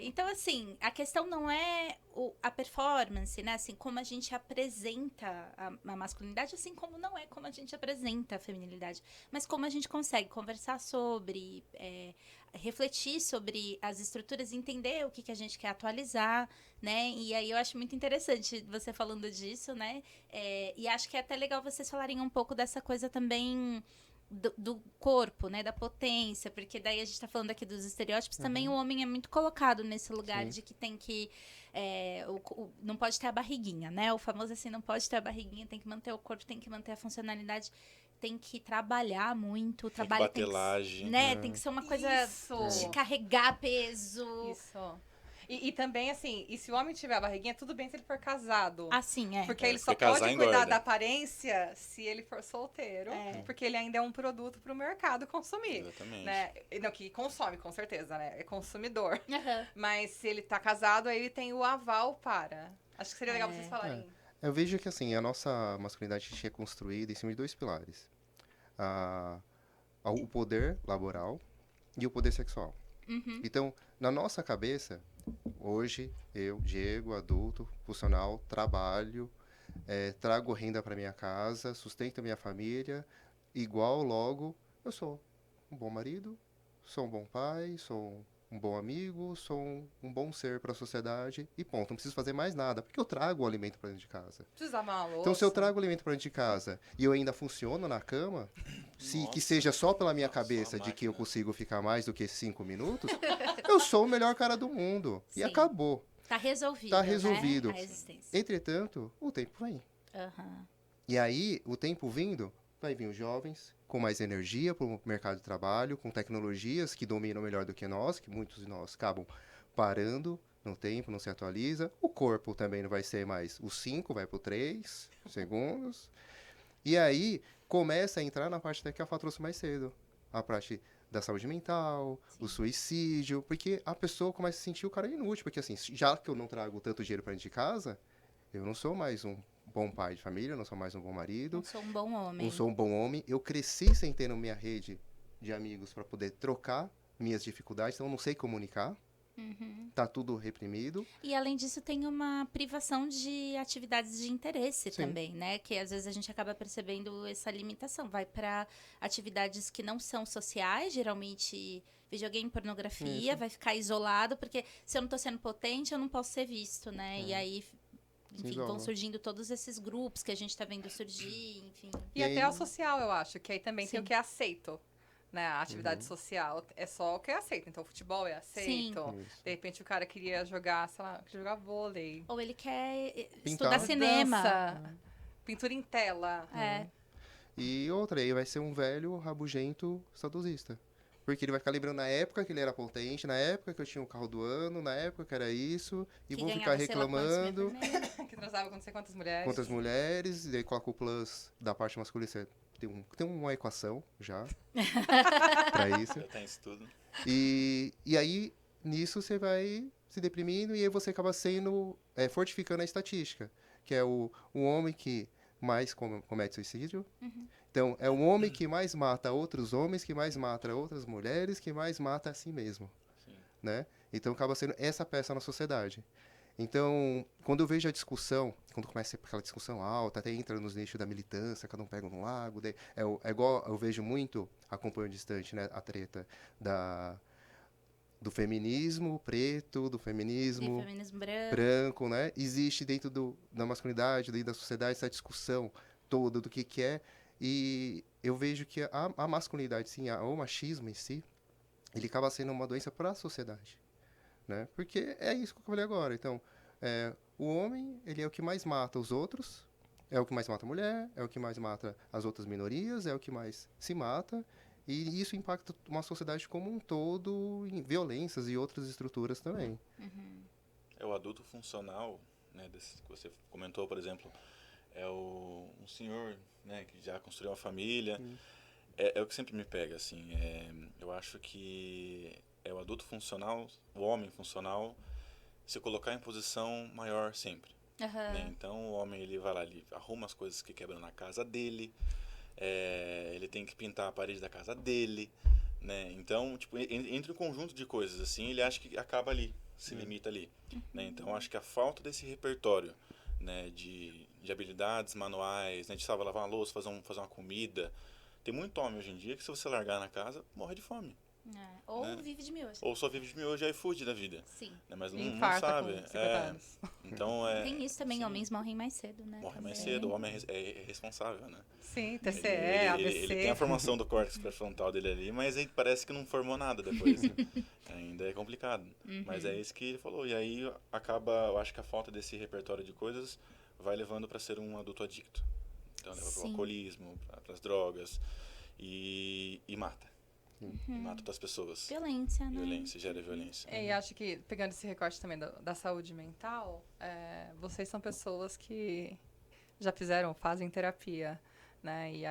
Speaker 1: Então, assim, a questão não é a performance, né? Assim, como a gente apresenta a masculinidade, assim como não é como a gente apresenta a feminilidade. Mas como a gente consegue conversar sobre, refletir sobre as estruturas, entender o que a gente quer atualizar, né? E aí eu acho muito interessante você falando disso, né? E acho que é até legal vocês falarem um pouco dessa coisa também do corpo, né? Da potência, porque daí a gente tá falando aqui dos estereótipos, também o homem é muito colocado nesse lugar de que tem que não pode ter a barriguinha, né? O famoso assim, não pode ter a barriguinha, tem que manter o corpo, tem que manter a funcionalidade, tem que trabalhar muito, o trabalho
Speaker 4: tem que bater laje.
Speaker 1: né? Tem que ser uma coisa de carregar peso.
Speaker 2: Isso. E também, assim, e se o homem tiver a barriguinha, tudo bem se ele for casado.
Speaker 1: Assim,
Speaker 2: Porque ele só
Speaker 4: porque casar
Speaker 2: pode cuidar
Speaker 4: engorda.
Speaker 2: da aparência se ele for solteiro. Porque ele ainda é um produto pro mercado consumir.
Speaker 4: Exatamente.
Speaker 2: Né? Não, que consome, com certeza, né? É consumidor.
Speaker 1: Uhum.
Speaker 2: Mas se ele tá casado, aí ele tem o aval para. Acho que seria legal vocês falarem.
Speaker 3: Eu vejo que, assim, a nossa masculinidade é construída em cima de dois pilares. O poder laboral e o poder sexual. Então, na nossa cabeça, hoje, eu, Diego, adulto, funcional, trabalho, trago renda para minha casa, sustento a minha família, logo, eu sou um bom marido, sou um bom pai, sou um bom amigo, sou um bom ser para a sociedade e ponto. Não preciso fazer mais nada, porque eu trago o alimento para dentro de casa.
Speaker 2: Precisa lavar uma louça.
Speaker 3: Então, se eu trago o alimento para dentro de casa e eu ainda funciono na cama, que seja só pela minha cabeça de que eu consigo ficar mais do que 5 minutos, eu sou o melhor cara do mundo.
Speaker 1: Sim.
Speaker 3: E acabou.
Speaker 1: Tá resolvido.
Speaker 3: Tá resolvido.
Speaker 1: Né? A existência.
Speaker 3: Entretanto, o tempo vem.
Speaker 1: Uhum.
Speaker 3: E aí, o tempo vindo, vai vir os jovens com mais energia para o mercado de trabalho, com tecnologias que dominam melhor do que nós, que muitos de nós acabam parando no tempo, não se atualiza. O corpo também não vai ser mais o 5, vai para o 3 segundos. E aí, começa a entrar na parte que a Fá trouxe mais cedo. A parte da saúde mental, o suicídio, porque a pessoa começa a sentir o cara inútil. Porque assim, já que eu não trago tanto dinheiro para dentro de casa, eu não sou mais um bom pai de família, não sou mais um bom marido.
Speaker 1: Não sou um bom homem.
Speaker 3: Não sou um bom homem. Eu cresci sem ter minha rede de amigos para poder trocar minhas dificuldades, então eu não sei comunicar. Tá tudo reprimido.
Speaker 1: E além disso, tem uma privação de atividades de interesse
Speaker 3: Sim.
Speaker 1: também, né? Que às vezes a gente acaba percebendo essa limitação. Vai para atividades que não são sociais, geralmente videogame, pornografia,
Speaker 3: Isso.
Speaker 1: vai ficar isolado, porque se eu não tô sendo potente, eu não posso ser visto, né? E aí, enfim,
Speaker 3: isola.
Speaker 1: vão surgindo todos esses grupos que a gente tá vendo surgir, enfim.
Speaker 2: E
Speaker 3: E
Speaker 2: até
Speaker 3: aí-
Speaker 2: o social, eu acho, que aí também tem
Speaker 1: Sim.
Speaker 2: o que é aceito. Né? A atividade social é só o que é aceito. Então, futebol é aceito.
Speaker 3: Isso.
Speaker 2: De repente, o cara queria jogar, sei lá, queria jogar vôlei.
Speaker 1: Ou ele quer
Speaker 3: Pintar.
Speaker 1: estudar cinema.
Speaker 2: Dança, pintura em tela.
Speaker 1: É.
Speaker 3: E outra, aí vai ser um velho rabugento saudosista. Porque ele vai ficar lembrando na época que ele era potente, na época que eu tinha o carro do ano, na época que era isso, e
Speaker 1: Que
Speaker 3: vou
Speaker 1: ganhava,
Speaker 3: ficar
Speaker 1: sei lá, quantos mil por
Speaker 3: reclamando
Speaker 1: mês.
Speaker 2: Que transava com não sei quantas mulheres.
Speaker 3: quantas mulheres, e aí coloca o plus da parte masculina. Você tem uma equação já pra isso.
Speaker 4: Já tem isso tudo.
Speaker 3: E aí, nisso, você vai se deprimindo e aí você acaba sendo, fortificando a estatística, que é o homem que mais comete suicídio. Então, é o homem que mais mata outros homens, que mais mata outras mulheres, que mais mata a si mesmo,
Speaker 4: Sim.
Speaker 3: né? Então, acaba sendo essa peça na sociedade. Então, quando eu vejo a discussão, quando começa aquela discussão alta, até entra nos nichos da militância, cada um pega um lago, é igual eu vejo muito, acompanho distante, né, a treta do feminismo preto, do
Speaker 1: E
Speaker 3: feminismo
Speaker 1: feminismo branco.
Speaker 3: branco, né? Existe dentro da masculinidade, dentro da sociedade, essa discussão toda do que é. E eu vejo que a masculinidade, sim, o machismo em si, ele acaba sendo uma doença para a sociedade, né? Porque é isso que eu falei agora. Então, o homem, ele é o que mais mata os outros, é o que mais mata a mulher, é o que mais mata as outras minorias, é o que mais se mata. E isso impacta uma sociedade como um todo em violências e outras estruturas também.
Speaker 4: É o adulto funcional, né, desse que você comentou, por exemplo, um senhor, né, que já construiu uma família. É o que sempre me pega, assim. Eu acho que é o adulto funcional, o homem funcional, se colocar em posição maior sempre.
Speaker 1: Aham.
Speaker 4: Né? Então o homem, ele vai lá, ele arruma as coisas que quebram na casa dele, ele tem que pintar a parede da casa dele, né? Então, tipo, entre um conjunto de coisas assim, ele acha que acaba ali, se limita ali, né? Então acho que a falta desse repertório, né, de habilidades manuais, né, de saber lavar uma louça, fazer uma comida. Tem muito homem hoje em dia que, se você largar na casa, morre de fome.
Speaker 1: Ou
Speaker 4: Né?
Speaker 1: vive de miojo.
Speaker 4: Ou só vive de miojo e iFood da vida,
Speaker 1: Sim.
Speaker 4: né? Mas não
Speaker 2: Infarta
Speaker 4: sabe.
Speaker 2: com 50 anos.
Speaker 4: Então,
Speaker 1: Tem isso também,
Speaker 4: sim,
Speaker 1: homens morrem mais cedo, né?
Speaker 4: morre mais
Speaker 1: também.
Speaker 4: cedo, o homem é responsável, né?
Speaker 2: Sim, TCE,
Speaker 4: ele
Speaker 2: ABC.
Speaker 4: tem a formação do córtex pré-frontal dele ali, mas ele parece que não formou nada depois. Né? Ainda é complicado. Mas é isso que ele falou. E aí eu acho que a falta desse repertório de coisas vai levando para ser um adulto adicto. Então leva para o
Speaker 1: Sim.
Speaker 4: alcoolismo, para as drogas e mata. E mata outras pessoas.
Speaker 1: Violência, né?
Speaker 4: Violência, gera violência.
Speaker 2: E acho que, pegando esse recorte também da saúde mental, vocês são pessoas que já fazem terapia, né? E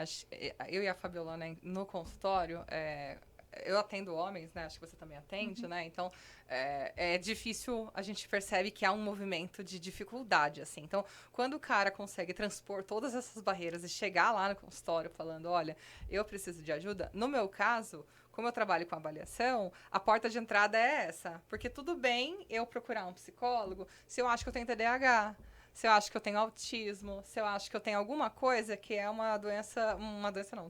Speaker 2: eu e a Fabiola, né, no consultório, eu atendo homens, né? Acho que você também atende, né? Então, é difícil, a gente percebe que há um movimento de dificuldade, assim. Então, quando o cara consegue transpor todas essas barreiras e chegar lá no consultório falando, olha, eu preciso de ajuda, no meu caso, como eu trabalho com avaliação, a porta de entrada é essa. Porque tudo bem eu procurar um psicólogo se eu acho que eu tenho TDAH, se eu acho que eu tenho autismo, se eu acho que eu tenho alguma coisa que é um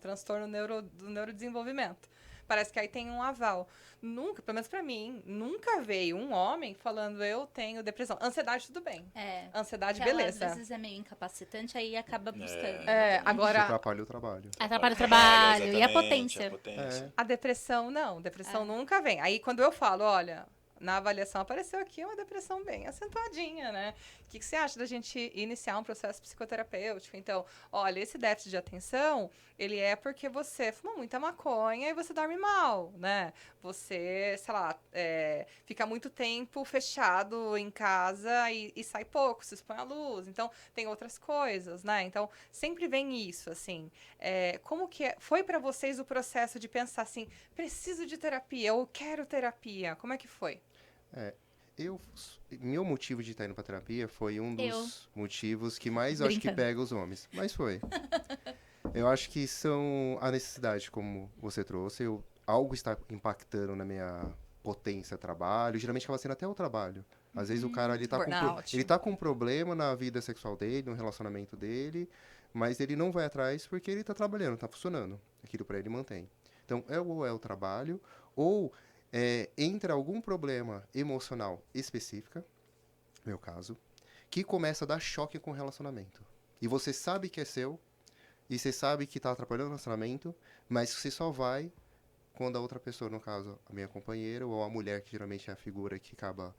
Speaker 2: transtorno do neurodesenvolvimento. Parece que aí tem um aval. Nunca, pelo menos pra mim, nunca veio um homem falando eu tenho depressão. Ansiedade, tudo bem. Ansiedade,
Speaker 1: Que ela,
Speaker 2: beleza.
Speaker 1: às vezes é meio incapacitante, aí acaba buscando.
Speaker 3: Isso
Speaker 2: Agora,
Speaker 3: atrapalha o trabalho.
Speaker 1: Atrapalha o trabalho e a
Speaker 4: Exatamente,
Speaker 1: potência.
Speaker 2: a depressão, não. Depressão nunca vem. Aí, quando eu falo, olha, na avaliação apareceu aqui uma depressão bem acentuadinha, né? O que você acha da gente iniciar um processo psicoterapêutico? Então, olha, esse déficit de atenção, ele é porque você fuma muita maconha e você dorme mal, né? Você, sei lá, fica muito tempo fechado em casa e sai pouco, se expõe à luz. Então, tem outras coisas, né? Então, sempre vem isso, assim. Como que foi para vocês o processo de pensar assim, preciso de terapia, eu quero terapia? Como é que foi?
Speaker 3: Meu motivo de estar indo pra terapia foi um dos motivos que mais acho que
Speaker 1: Brincando.
Speaker 3: pega os homens. Mas foi. Eu acho que são a necessidade, como você trouxe. Algo está impactando potência trabalho, geralmente acaba sendo até o trabalho. Às vezes o cara ele tá,
Speaker 2: Burnout.
Speaker 3: ele tá com um problema na vida sexual dele, no relacionamento dele, mas ele não vai atrás porque ele tá trabalhando, tá funcionando. Aquilo para ele mantém. Então, ou é o trabalho, ou entra algum problema emocional específica, meu caso, que começa a dar choque com o relacionamento. E você sabe que é seu, e você sabe que tá atrapalhando o relacionamento, mas você só vai quando a outra pessoa, no caso, a minha companheira, ou a mulher, que geralmente é a figura que acaba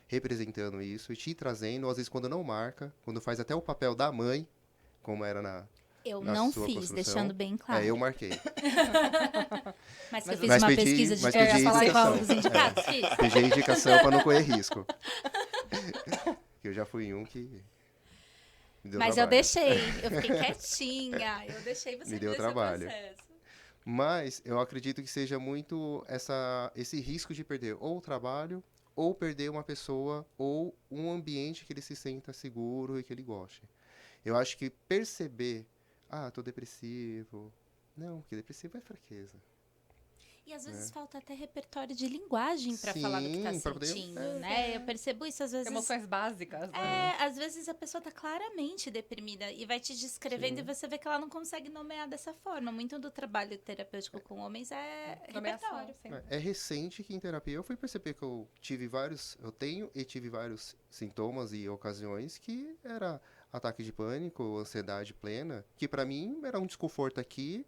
Speaker 3: representando isso, e te trazendo, ou às vezes quando não marca, quando faz até o papel da mãe, como era
Speaker 1: Eu
Speaker 3: na
Speaker 1: não
Speaker 3: sua
Speaker 1: fiz,
Speaker 3: construção.
Speaker 1: deixando bem claro.
Speaker 3: Eu marquei.
Speaker 1: Mas você
Speaker 2: Mas
Speaker 1: fez
Speaker 3: mas
Speaker 1: uma
Speaker 3: pedi-
Speaker 1: pesquisa de
Speaker 3: mas pedi
Speaker 1: psicólogos
Speaker 3: indicação.
Speaker 1: indicados? Fiz.
Speaker 3: Pedi indicação para não correr risco. Que eu já fui um que me deu
Speaker 1: Mas
Speaker 3: trabalho.
Speaker 1: eu deixei, eu fiquei quietinha. Eu deixei você
Speaker 3: Me deu
Speaker 1: ver
Speaker 3: trabalho.
Speaker 1: seu processo.
Speaker 3: Mas eu acredito que seja muito esse risco de perder ou o trabalho, ou perder uma pessoa, ou um ambiente que ele se sinta seguro e que ele goste. Eu acho que perceber, tô depressivo. Não, porque depressivo é fraqueza.
Speaker 1: E às vezes falta até repertório de linguagem pra falar do que tá
Speaker 3: Sim, pra poder-
Speaker 1: sentindo, né? Eu percebo isso às vezes.
Speaker 2: Emoções básicas, né?
Speaker 1: Às vezes a pessoa tá claramente deprimida e vai te descrevendo e você vê que ela não consegue nomear dessa forma. Muito do trabalho terapêutico com homens é
Speaker 2: Nomeação,
Speaker 1: repertório.
Speaker 2: sim.
Speaker 3: É recente que em terapia eu fui perceber que eu tenho e tive vários sintomas e ocasiões que era ataque de pânico, ansiedade plena, que pra mim era um desconforto aqui,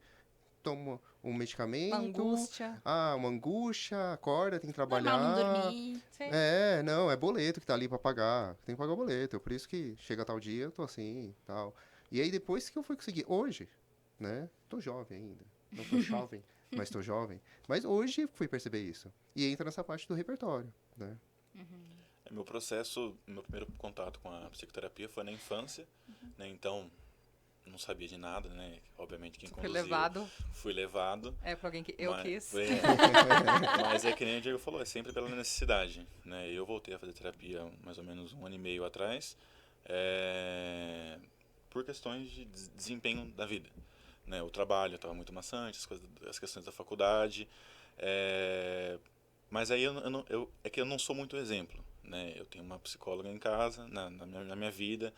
Speaker 3: tomo um medicamento,
Speaker 2: Uma angústia.
Speaker 3: uma angústia, acorda, tem que trabalhar.
Speaker 1: Normal não dormir.
Speaker 2: Sim.
Speaker 3: Não, é boleto que tá ali pra pagar, tem que pagar o boleto, por isso que chega tal dia, eu tô assim, tal. E aí depois que eu fui conseguir, hoje, né, tô jovem ainda, não tô jovem, mas tô jovem, mas hoje fui perceber isso. E entra nessa parte do repertório, né.
Speaker 4: Meu processo, meu primeiro contato com a psicoterapia foi na infância, né? Então, não sabia de nada, né? Obviamente quem
Speaker 2: Foi
Speaker 4: conduziu,
Speaker 2: levado
Speaker 4: fui levado.
Speaker 2: pra alguém que eu quis.
Speaker 4: Mas é que nem o Diego falou, é sempre pela necessidade, né? Eu voltei a fazer terapia mais ou menos 1 ano e meio atrás, por questões de desempenho da vida, né? O trabalho estava muito maçante, as questões da faculdade, mas aí é que eu não sou muito exemplo, né? Eu tenho uma psicóloga em casa, na minha vida,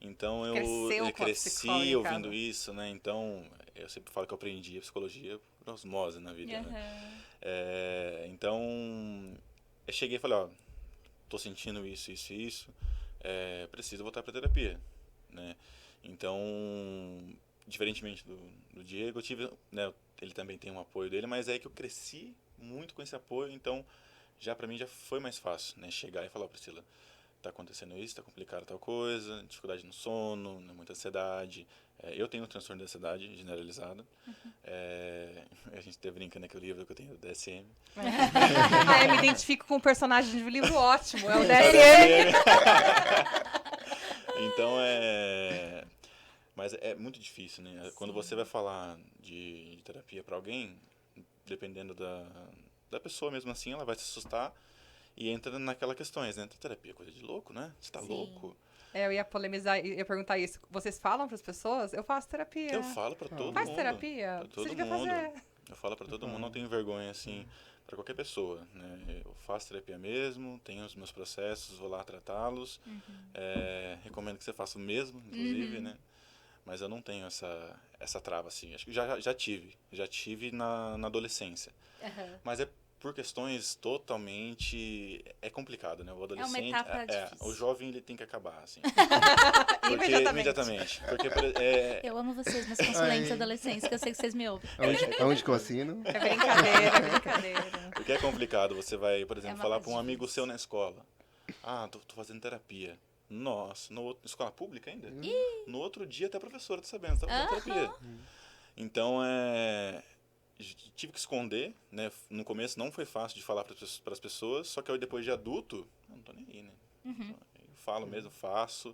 Speaker 4: então eu
Speaker 2: Cresceu com a
Speaker 4: cresci
Speaker 2: psicóloga em
Speaker 4: ouvindo
Speaker 2: casa.
Speaker 4: isso, né? Então eu sempre falo que eu aprendi a psicologia por osmose na vida, né? Então eu cheguei e falei, tô sentindo isso, preciso voltar para terapia, né? Então, diferentemente do Diego, eu tive, né, ele também tem um apoio dele, mas é que eu cresci muito com esse apoio, então para mim já foi mais fácil, né, chegar e falar, Priscila, tá acontecendo isso, tá complicado tal coisa, dificuldade no sono, né, muita ansiedade. Eu tenho um transtorno de ansiedade generalizado. A gente até brinca naquele livro que eu tenho do DSM.
Speaker 2: Eu me identifico com um personagem de um livro ótimo, é o DSM.
Speaker 4: Então mas é muito difícil, né? Sim. Quando você vai falar de terapia para alguém, dependendo da pessoa mesmo assim, ela vai se assustar e entra naquela questões, né? Terapia é coisa de louco, né? Você tá louco?
Speaker 2: Eu ia polemizar, ia perguntar isso. Vocês falam para as pessoas? Eu faço terapia.
Speaker 4: Eu falo para todo mundo.
Speaker 2: Faz terapia?
Speaker 4: Pra todo
Speaker 2: Você devia
Speaker 4: mundo.
Speaker 2: fazer.
Speaker 4: Eu falo para todo mundo, não tenho vergonha, assim, para qualquer pessoa, né? Eu faço terapia mesmo, tenho os meus processos, vou lá tratá-los. Recomendo que você faça o mesmo, inclusive, né? Mas eu não tenho essa trava, assim. Acho que já tive na adolescência. Mas é por questões totalmente... É complicado, né? O adolescente...
Speaker 1: É uma etapa difícil.
Speaker 4: O jovem, ele tem que acabar, assim.
Speaker 2: Imediatamente.
Speaker 4: Porque
Speaker 1: Eu amo vocês, meus consulentes adolescentes, que eu sei que vocês me ouvem.
Speaker 3: Aonde que eu assino?
Speaker 2: É brincadeira.
Speaker 4: Porque é complicado. Você vai, por exemplo,
Speaker 1: uma
Speaker 4: falar
Speaker 1: fase
Speaker 4: para um amigo
Speaker 1: difícil.
Speaker 4: seu na escola. Tô fazendo terapia. Nossa, escola pública ainda? No outro dia até a professora tá sabendo, tá fazendo terapia. Então, tive que esconder, né? No começo não foi fácil de falar para as pessoas, só que eu, depois de adulto, eu não tô nem aí, né? Eu falo mesmo, faço.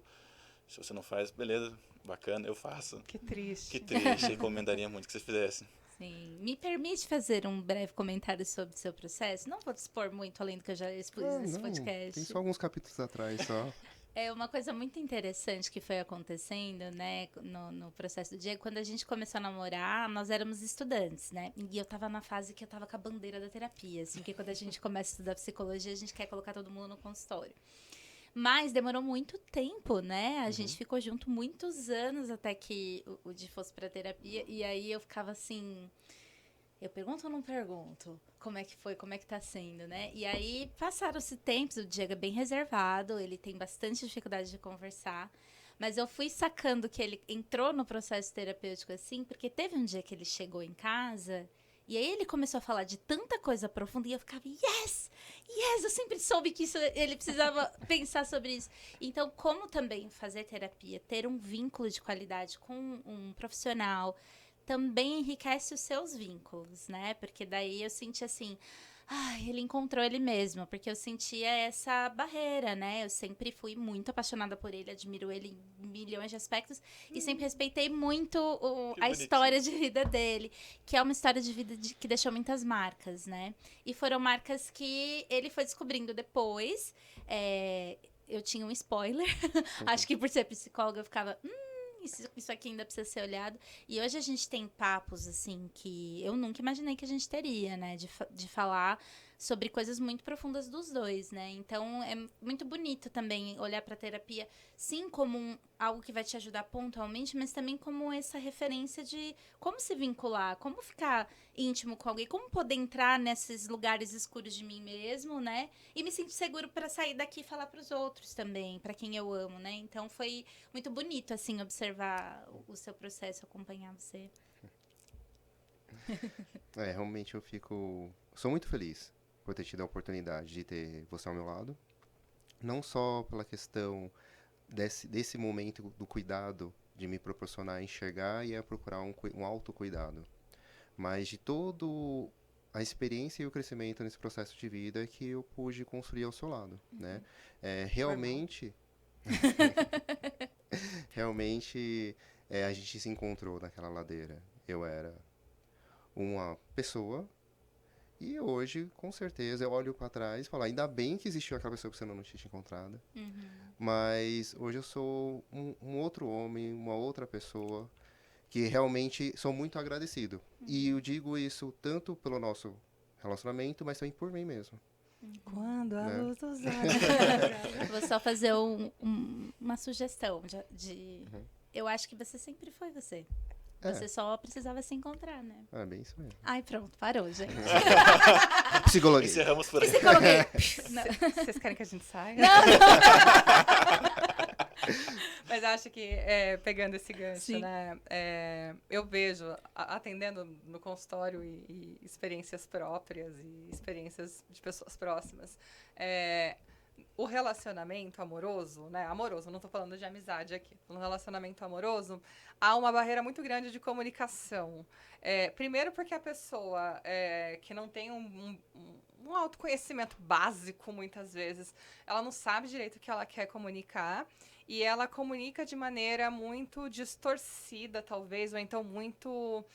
Speaker 4: Se você não faz, beleza, bacana, eu faço.
Speaker 2: Que triste.
Speaker 4: Que triste, recomendaria muito que você fizesse.
Speaker 1: Sim. Me permite fazer um breve comentário sobre o seu processo? Não vou dispor muito além do que eu já expus nesse podcast.
Speaker 3: Tem só alguns capítulos atrás, só.
Speaker 1: É uma coisa muito interessante que foi acontecendo, né, no processo do Diego. Quando a gente começou a namorar, nós éramos estudantes, né? E eu tava na fase que eu tava com a bandeira da terapia, assim, que quando a gente começa a estudar psicologia, a gente quer colocar todo mundo no consultório. Mas demorou muito tempo, né? A gente ficou junto muitos anos até que o Di fosse pra terapia. E aí eu ficava assim... Eu pergunto ou não pergunto? Como é que foi? Como é que tá sendo, né? E aí, passaram-se tempos, o Diego é bem reservado, ele tem bastante dificuldade de conversar. Mas eu fui sacando que ele entrou no processo terapêutico assim, porque teve um dia que ele chegou em casa e aí ele começou a falar de tanta coisa profunda e eu ficava, yes! Yes! Eu sempre soube que ele precisava pensar sobre isso. Então, como também fazer terapia, ter um vínculo de qualidade com um profissional, também enriquece os seus vínculos, né? Porque daí eu senti assim, ele encontrou ele mesmo, porque eu sentia essa barreira, né? Eu sempre fui muito apaixonada por ele, admiro ele em milhões de aspectos e sempre respeitei muito a história de vida dele, que é uma história de vida que deixou muitas marcas, né? E foram marcas que ele foi descobrindo depois. Eu tinha um spoiler, acho que por ser psicóloga eu ficava... Isso aqui ainda precisa ser olhado. E hoje a gente tem papos, assim, que eu nunca imaginei que a gente teria, né? De falar sobre coisas muito profundas dos dois, né? Então, é muito bonito também olhar pra terapia, sim, como algo que vai te ajudar pontualmente, mas também como essa referência de como se vincular, como ficar íntimo com alguém, como poder entrar nesses lugares escuros de mim mesmo, né? E me sentir seguro pra sair daqui e falar pros outros também, pra quem eu amo, né? Então, foi muito bonito, assim, observar o seu processo, acompanhar você.
Speaker 3: Realmente eu sou muito feliz por ter tido a oportunidade de ter você ao meu lado. Não só pela questão desse momento do cuidado, de me proporcionar a enxergar e a procurar um autocuidado, mas de todo a experiência e o crescimento nesse processo de vida que eu pude construir ao seu lado, né? Realmente, a gente se encontrou naquela ladeira. Eu era uma pessoa e hoje, com certeza, eu olho para trás e falo, ainda bem que existiu aquela pessoa que você não tinha encontrado. Mas hoje eu sou um outro homem, uma outra pessoa que realmente sou muito agradecido. E eu digo isso tanto pelo nosso relacionamento, mas também por mim mesmo.
Speaker 2: Quando a
Speaker 3: Né?
Speaker 2: luz dos olhos...
Speaker 1: Vou só fazer uma sugestão eu acho que você sempre foi você. Você só precisava se encontrar, né?
Speaker 3: Bem isso mesmo.
Speaker 1: Ai, pronto, parou, gente.
Speaker 3: Psicologia.
Speaker 4: Encerramos por aí.
Speaker 2: Vocês querem que a gente saia?
Speaker 1: Não.
Speaker 2: Mas acho que, pegando esse gancho,
Speaker 1: Sim.
Speaker 2: né? Eu vejo, atendendo no consultório e experiências próprias e experiências de pessoas próximas, o relacionamento amoroso, né? Amoroso, não estou falando de amizade aqui. No relacionamento amoroso, há uma barreira muito grande de comunicação. Primeiro porque a pessoa que não tem um autoconhecimento básico, muitas vezes, ela não sabe direito o que ela quer comunicar e ela comunica de maneira muito distorcida, talvez, ou então muito...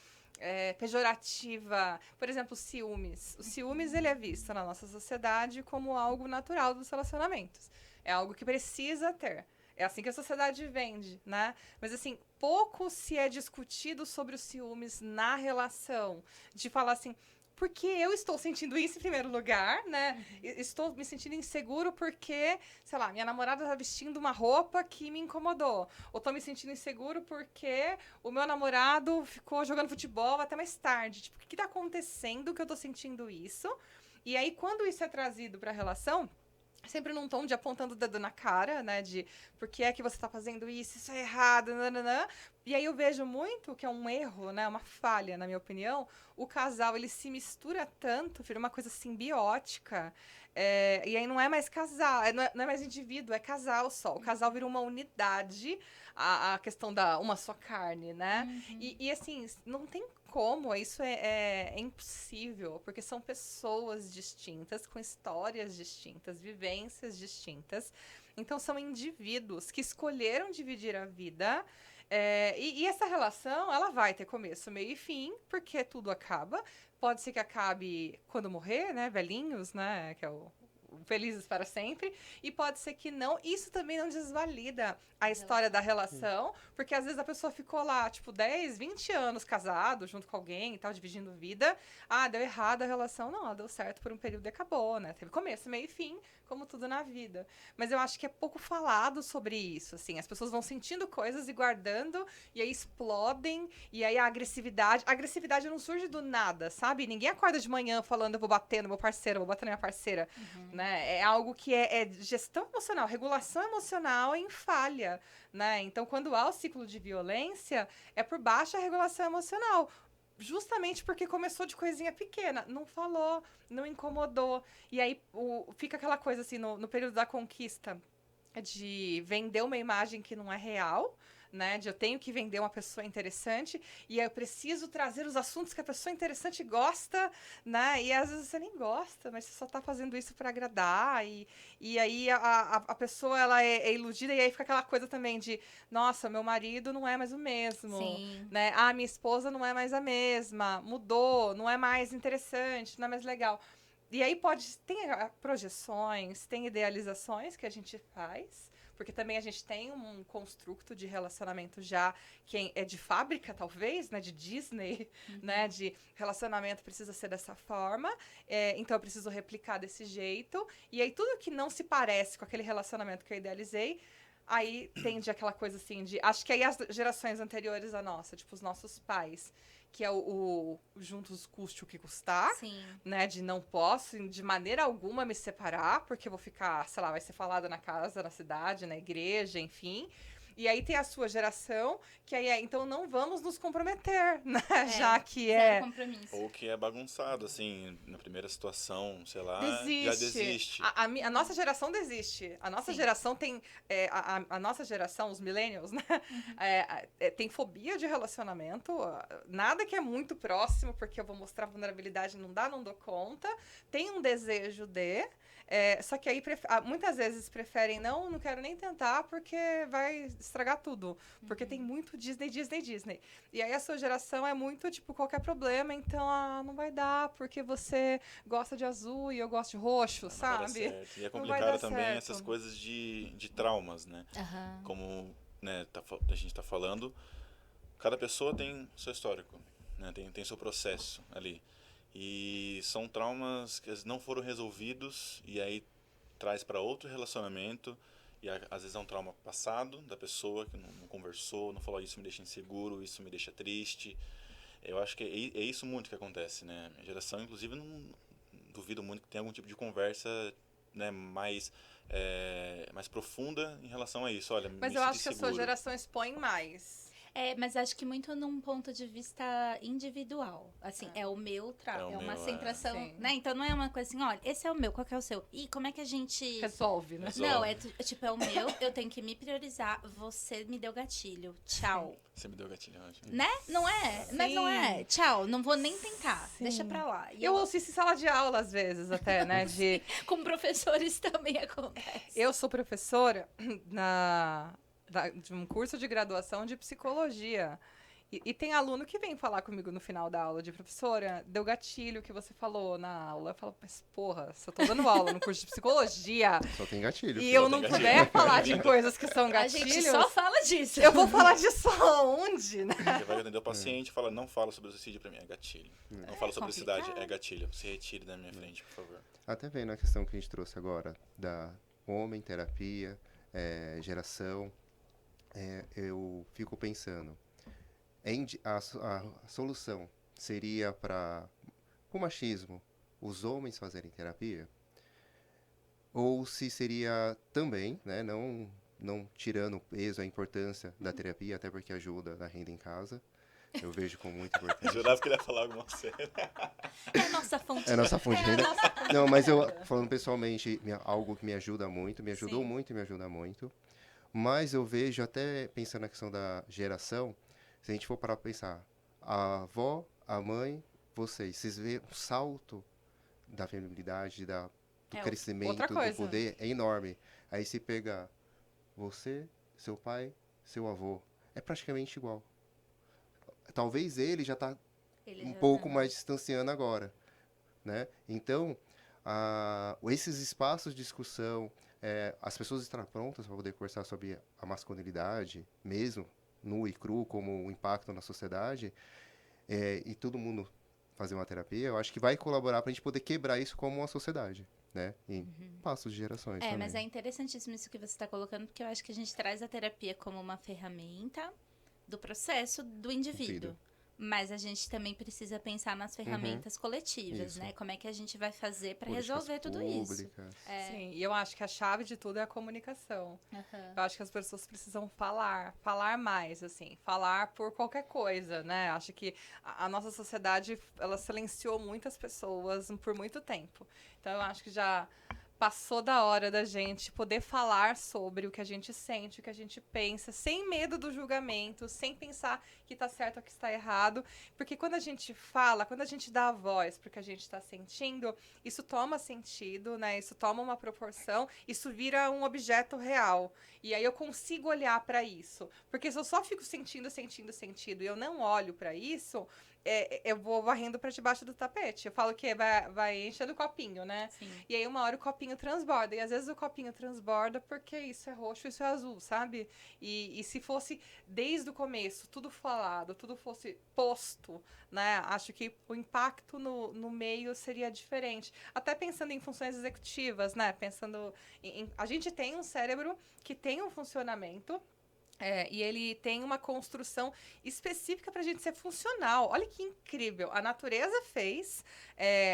Speaker 2: pejorativa. Por exemplo, ciúmes. O ciúmes, ele é visto na nossa sociedade como algo natural dos relacionamentos. É algo que precisa ter. É assim que a sociedade vende, né? Mas, assim, pouco se é discutido sobre os ciúmes na relação. De falar assim... Porque eu estou sentindo isso em primeiro lugar, né? Estou me sentindo inseguro porque, sei lá, minha namorada está vestindo uma roupa que me incomodou. Ou estou me sentindo inseguro porque o meu namorado ficou jogando futebol até mais tarde. Tipo, o que está acontecendo que eu estou sentindo isso? E aí, quando isso é trazido para a relação... sempre num tom de apontando o dedo na cara, né? De por que é que você tá fazendo isso? Isso é errado, nananã. E aí eu vejo muito que é um erro, né? Uma falha, na minha opinião. O casal, ele se mistura tanto, vira uma coisa simbiótica. E aí não é mais casal, não é mais indivíduo, é casal só. O casal vira uma unidade, a questão da uma só carne, né? E assim, não tem como, isso é impossível, porque são pessoas distintas, com histórias distintas, vivências distintas. Então, são indivíduos que escolheram dividir a vida. E essa relação, ela vai ter começo, meio e fim, porque tudo acaba. Pode ser que acabe quando morrer, né? Velhinhos, né? Que é felizes para sempre, e pode ser que não. Isso também não desvalida a história da relação, porque às vezes a pessoa ficou lá, tipo, 10, 20 anos casado, junto com alguém e tal, dividindo vida. Ah, deu errado a relação. Não, ela deu certo por um período e acabou, né? Teve começo, meio e fim, como tudo na vida. Mas eu acho que é pouco falado sobre isso, assim. As pessoas vão sentindo coisas e guardando, e aí explodem, e aí a agressividade... A agressividade não surge do nada, sabe? Ninguém acorda de manhã falando, eu vou bater no meu parceiro, eu vou bater na minha parceira, né? É algo que é gestão emocional, regulação emocional em falha, né? Então, quando há o ciclo de violência, é por baixa regulação emocional. Justamente porque começou de coisinha pequena. Não falou, não incomodou. E aí fica aquela coisa assim, no período da conquista, de vender uma imagem que não é real, né? De eu tenho que vender uma pessoa interessante e eu preciso trazer os assuntos que a pessoa interessante gosta, né? E às vezes você nem gosta, mas você só tá fazendo isso para agradar. E aí a pessoa, ela é iludida e aí fica aquela coisa também de, nossa, meu marido não é mais o mesmo,
Speaker 1: Sim.
Speaker 2: né? Ah, minha esposa não é mais a mesma, mudou, não é mais interessante, não é mais legal. E aí tem projeções, tem idealizações que a gente faz, porque também a gente tem um construto de relacionamento já que é de fábrica, talvez, né? De Disney, né? De relacionamento precisa ser dessa forma, então eu preciso replicar desse jeito. E aí tudo que não se parece com aquele relacionamento que eu idealizei, aí tende aquela coisa assim de... Acho que aí as gerações anteriores à nossa, tipo os nossos pais, que é o juntos custe o que custar,
Speaker 1: Sim.
Speaker 2: né? De não posso, de maneira alguma, me separar, porque eu vou ficar, sei lá, vai ser falado na casa, na cidade, na igreja, enfim. E aí tem a sua geração, que aí então não vamos nos comprometer, né? Já que
Speaker 1: Zero compromisso.
Speaker 4: Ou que é bagunçado, assim, na primeira situação, sei lá, já
Speaker 2: Desiste.
Speaker 4: desiste.
Speaker 2: A nossa geração desiste. A nossa
Speaker 1: Sim.
Speaker 2: geração tem. A nossa geração, os millennials, né? Tem fobia de relacionamento. Nada que é muito próximo, porque eu vou mostrar vulnerabilidade, não dá, não dou conta. Tem um desejo de. Só que aí muitas vezes preferem, não quero nem tentar, porque vai estragar tudo. Porque tem muito Disney, Disney, Disney. E aí a sua geração é muito, tipo, qualquer problema, então, não vai dar, porque você gosta de azul e eu gosto de roxo,
Speaker 4: Não vai dar
Speaker 2: sabe?
Speaker 4: certo. E é
Speaker 2: Não vai
Speaker 4: complicado
Speaker 2: dar
Speaker 4: também
Speaker 2: certo.
Speaker 4: essas coisas de traumas, né?
Speaker 1: Aham.
Speaker 4: Como né, a gente está falando, cada pessoa tem seu histórico, né? Tem seu processo ali. E são traumas que não foram resolvidos e aí traz para outro relacionamento e às vezes é um trauma passado da pessoa que não conversou, não falou isso me deixa inseguro, isso me deixa triste. Eu acho que é isso muito que acontece, né? Minha geração, inclusive, não duvido muito que tenha algum tipo de conversa, né, mais profunda em relação a isso. Olha,
Speaker 2: Mas
Speaker 4: me
Speaker 2: eu
Speaker 4: sinto
Speaker 2: acho que a sua
Speaker 4: inseguro.
Speaker 2: geração expõe mais.
Speaker 1: Mas acho que muito num ponto de vista individual. Assim, é o meu trauma,
Speaker 4: É o
Speaker 1: uma
Speaker 4: meu,
Speaker 1: centração,
Speaker 2: Sim.
Speaker 1: né? Então não é uma coisa assim, olha, esse é o meu, qual que é o seu? E como é que a gente...
Speaker 2: Resolve, né?
Speaker 4: Resolve.
Speaker 1: Não, tipo, é o meu, eu tenho que me priorizar, você me deu gatilho, tchau.
Speaker 4: Você me deu gatilho, ótimo.
Speaker 1: Né? Não é? Mas não é. Tchau, não vou nem tentar.
Speaker 2: Sim.
Speaker 1: Deixa pra lá. E
Speaker 2: Eu ouço isso em sala de aula, às vezes, até, né?
Speaker 1: com professores também acontece.
Speaker 2: Eu sou professora de um curso de graduação de psicologia. E tem aluno que vem falar comigo no final da aula de professora, deu gatilho que você falou na aula. Eu falo, mas porra, se eu tô dando aula no curso de psicologia
Speaker 3: Só tem gatilho.
Speaker 2: e
Speaker 3: filho.
Speaker 2: eu não puder falar de coisas que são
Speaker 1: A
Speaker 2: gatilhos,
Speaker 1: gente só fala disso.
Speaker 2: eu vou falar disso aonde, né?
Speaker 4: Você vai atender o paciente e fala, não fala sobre o suicídio pra mim, é gatilho. Não fala sobre
Speaker 1: complicado.
Speaker 4: obesidade, é gatilho. Se retire da minha frente, por favor.
Speaker 3: Até vendo a questão que a gente trouxe agora da homem, terapia, geração, eu fico pensando, a solução seria para o machismo os homens fazerem terapia? Ou se seria também, né, não tirando o peso, a importância da terapia, até porque ajuda na renda em casa, eu vejo como muito
Speaker 4: Eu
Speaker 3: importante.
Speaker 4: jurava que ele ia falar alguma séria.
Speaker 1: É a nossa fonte.
Speaker 3: É a nossa fonte de renda. Não, mas eu, falando pessoalmente, algo que me ajuda muito, me ajudou
Speaker 1: Sim.
Speaker 3: muito e me ajuda muito. Mas eu vejo, até pensando na questão da geração, se a gente for parar pra pensar, a avó, a mãe, vocês veem um salto da feminilidade, do crescimento,
Speaker 2: outra
Speaker 3: do
Speaker 2: coisa.
Speaker 3: poder, é enorme. Aí se pega você, seu pai, seu avô, é praticamente igual. Talvez ele já tá
Speaker 1: Ele
Speaker 3: um
Speaker 1: já
Speaker 3: pouco
Speaker 1: tá-
Speaker 3: mais distanciando agora, né? Então, esses espaços de discussão, as pessoas estarem prontas para poder conversar sobre a masculinidade, mesmo nu e cru, como o impacto na sociedade, e todo mundo fazer uma terapia, eu acho que vai colaborar para a gente poder quebrar isso como uma sociedade, né? Em passos de gerações também.
Speaker 1: Mas é interessantíssimo isso que você está colocando, porque eu acho que a gente traz a terapia como uma ferramenta do processo do indivíduo. Mas a gente também precisa pensar nas ferramentas coletivas,
Speaker 3: Isso.
Speaker 1: né? Como é que a gente vai fazer para
Speaker 3: Políticas
Speaker 1: resolver tudo isso.
Speaker 3: públicas.
Speaker 2: Sim, e eu acho que a chave de tudo é a comunicação.
Speaker 1: Aham.
Speaker 2: Eu acho que as pessoas precisam falar mais, assim, falar por qualquer coisa, né? Acho que a nossa sociedade, ela silenciou muitas pessoas por muito tempo. Então, eu acho que já passou da hora da gente poder falar sobre o que a gente sente, o que a gente pensa, sem medo do julgamento, sem pensar que tá certo ou que está errado. Porque quando a gente fala, quando a gente dá a voz pro que a gente está sentindo, isso toma sentido, né? Isso toma uma proporção, isso vira um objeto real. E aí eu consigo olhar para isso. Porque se eu só fico sentindo e eu não olho para isso, eu vou varrendo para debaixo do tapete. Eu falo que vai enchendo o copinho, né?
Speaker 1: Sim.
Speaker 2: E aí uma hora o copinho transborda. E às vezes o copinho transborda porque isso é roxo, isso é azul, sabe? E se fosse desde o começo, tudo falado, tudo fosse posto, né? Acho que o impacto no meio seria diferente. Até pensando em funções executivas, né? Pensando a gente tem um cérebro que tem um funcionamento. E ele tem uma construção específica para a gente ser funcional. Olha que incrível. A natureza fez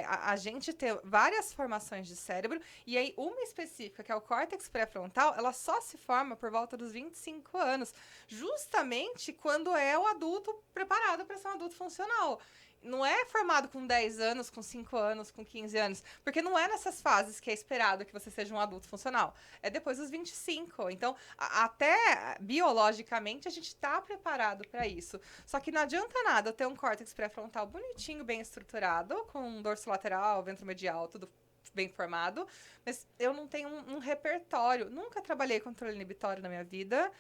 Speaker 2: a gente ter várias formações de cérebro, e aí uma específica, que é o córtex pré-frontal, ela só se forma por volta dos 25 anos, justamente quando é o adulto preparado para ser um adulto funcional. Não é formado com 10 anos, com 5 anos, com 15 anos. Porque não é nessas fases que é esperado que você seja um adulto funcional. É depois dos 25. Então, até biologicamente, a gente está preparado para isso. Só que não adianta nada eu ter um córtex pré-frontal bonitinho, bem estruturado, com um dorso lateral, ventromedial, tudo bem formado, mas eu não tenho um repertório. Nunca trabalhei controle inibitório na minha vida,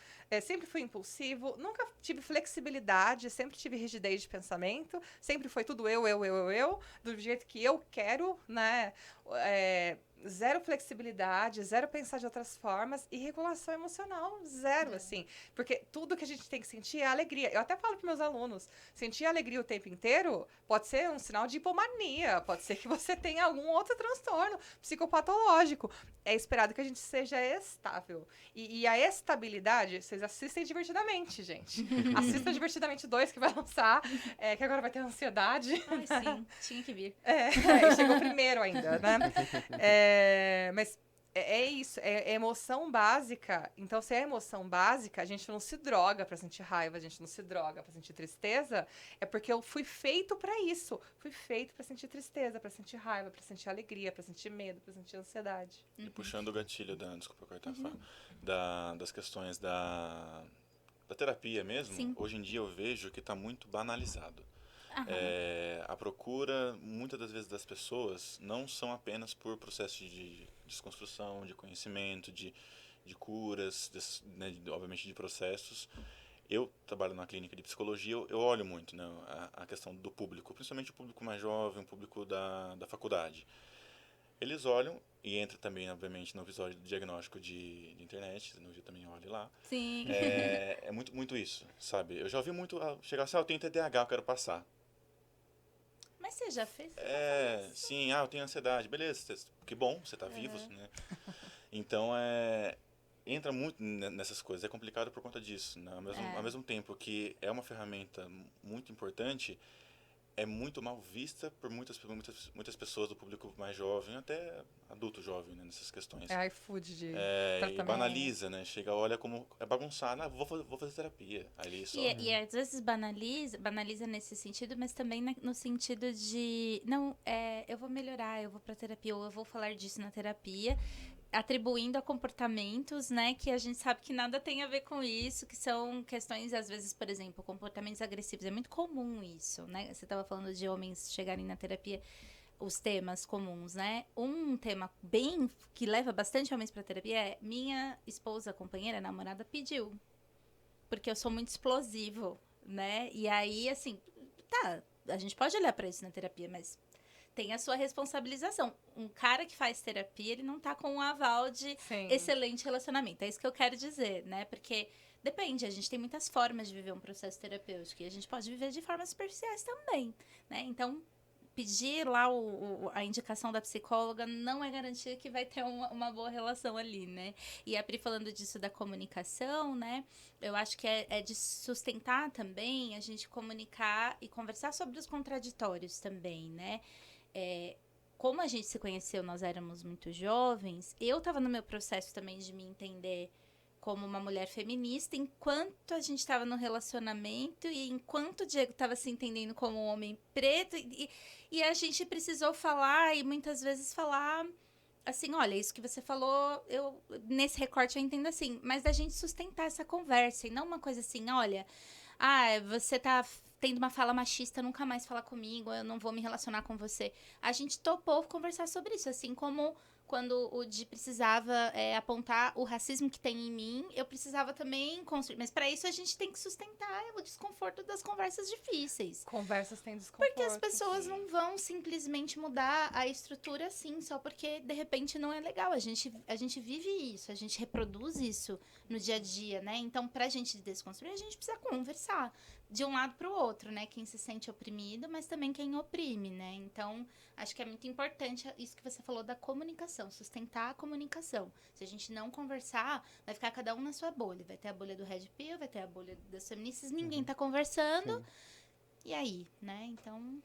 Speaker 2: sempre fui impulsivo, nunca tive flexibilidade, sempre tive rigidez de pensamento, sempre foi tudo eu, do jeito que eu quero, né? Zero flexibilidade, zero pensar de outras formas e regulação emocional, zero, assim. Porque tudo que a gente tem que sentir é alegria. Eu até falo para meus alunos, sentir alegria o tempo inteiro pode ser um sinal de hipomania, pode ser que você tenha algum outro transtorno psicopatológico. É esperado que a gente seja estável. E a estabilidade, vocês assistem Divertidamente, gente. Assistam Divertidamente 2, que vai lançar, que agora vai ter ansiedade.
Speaker 1: Ai, sim, tinha que vir.
Speaker 2: Chegou primeiro ainda, né? Mas é isso, é emoção básica. Então, se é emoção básica, a gente não se droga pra sentir raiva, a gente não se droga pra sentir tristeza, é porque eu fui feito pra isso. Fui feito pra sentir tristeza, pra sentir raiva, pra sentir alegria, pra sentir medo, pra sentir ansiedade.
Speaker 4: E puxando o gatilho desculpa cortar a fala, das questões da terapia mesmo,
Speaker 1: Sim.
Speaker 4: hoje em dia eu vejo que está muito banalizado.
Speaker 1: Aham.
Speaker 4: A procura, muitas das vezes, das pessoas não são apenas por processo de desconstrução, de conhecimento, de curas, né, obviamente de processos. Eu trabalho na clínica de psicologia, eu olho muito, né, a questão do público, principalmente o público mais jovem, o público da faculdade. Eles olham, e entra também, obviamente, no visual de diagnóstico de internet, no vídeo também olhe lá.
Speaker 1: Sim.
Speaker 4: É muito isso, sabe? Eu já ouvi muito chegar assim, eu tenho TDAH, eu quero passar.
Speaker 1: Mas você já fez?
Speaker 4: Sim, eu tenho ansiedade, beleza, que bom, você tá vivo, né? Então, entra muito nessas coisas, é complicado por conta disso, né? Ao mesmo tempo que é uma ferramenta muito importante, é muito mal vista por muitas pessoas do público mais jovem, até adulto jovem, né, nessas questões.
Speaker 2: É iFood de
Speaker 4: E
Speaker 2: tratamento.
Speaker 4: banaliza, né? Chega, olha como é bagunçado, vou fazer terapia. Aí ele só...
Speaker 1: E às vezes banaliza nesse sentido, mas também no sentido de, não, eu vou melhorar, eu vou pra terapia, ou eu vou falar disso na terapia, atribuindo a comportamentos, né, que a gente sabe que nada tem a ver com isso, que são questões, às vezes, por exemplo, comportamentos agressivos. É muito comum isso, né? Você estava falando de homens chegarem na terapia, os temas comuns, né? Um tema que leva bastante homens pra terapia é: minha esposa, companheira, namorada pediu, porque eu sou muito explosivo, né? E aí, assim, a gente pode olhar pra isso na terapia, mas tem a sua responsabilização. Um cara que faz terapia, ele não tá com um aval de
Speaker 2: Sim.
Speaker 1: excelente relacionamento. É isso que eu quero dizer, né? Porque depende, a gente tem muitas formas de viver um processo terapêutico e a gente pode viver de formas superficiais também, né? Então, pedir lá a indicação da psicóloga não é garantia que vai ter uma boa relação ali, né? E a Pri falando disso da comunicação, né? Eu acho que é de sustentar também a gente comunicar e conversar sobre os contraditórios também, né? Como a gente se conheceu, nós éramos muito jovens, eu estava no meu processo também de me entender como uma mulher feminista, enquanto a gente estava no relacionamento e enquanto o Diego estava se entendendo como um homem preto, e a gente precisou falar, e muitas vezes falar assim, olha, isso que você falou, nesse recorte eu entendo assim, mas da gente sustentar essa conversa, e não uma coisa assim, olha, você tá tendo uma fala machista, nunca mais fala comigo, eu não vou me relacionar com você. A gente topou conversar sobre isso, assim como quando o Di precisava apontar o racismo que tem em mim, eu precisava também construir. Mas para isso a gente tem que sustentar o desconforto das conversas difíceis.
Speaker 2: Conversas têm desconforto.
Speaker 1: Porque as pessoas não vão simplesmente mudar a estrutura assim, só porque de repente não é legal. A gente vive isso, a gente reproduz isso no dia a dia, né? Então, pra gente desconstruir, a gente precisa conversar de um lado pro outro, né? Quem se sente oprimido, mas também quem oprime, né? Então, acho que é muito importante isso que você falou da comunicação, sustentar a comunicação. Se a gente não conversar, vai ficar cada um na sua bolha. Vai ter a bolha do Red Pill, vai ter a bolha das feministas, ninguém tá conversando.
Speaker 3: Sim.
Speaker 1: E aí, né? Então,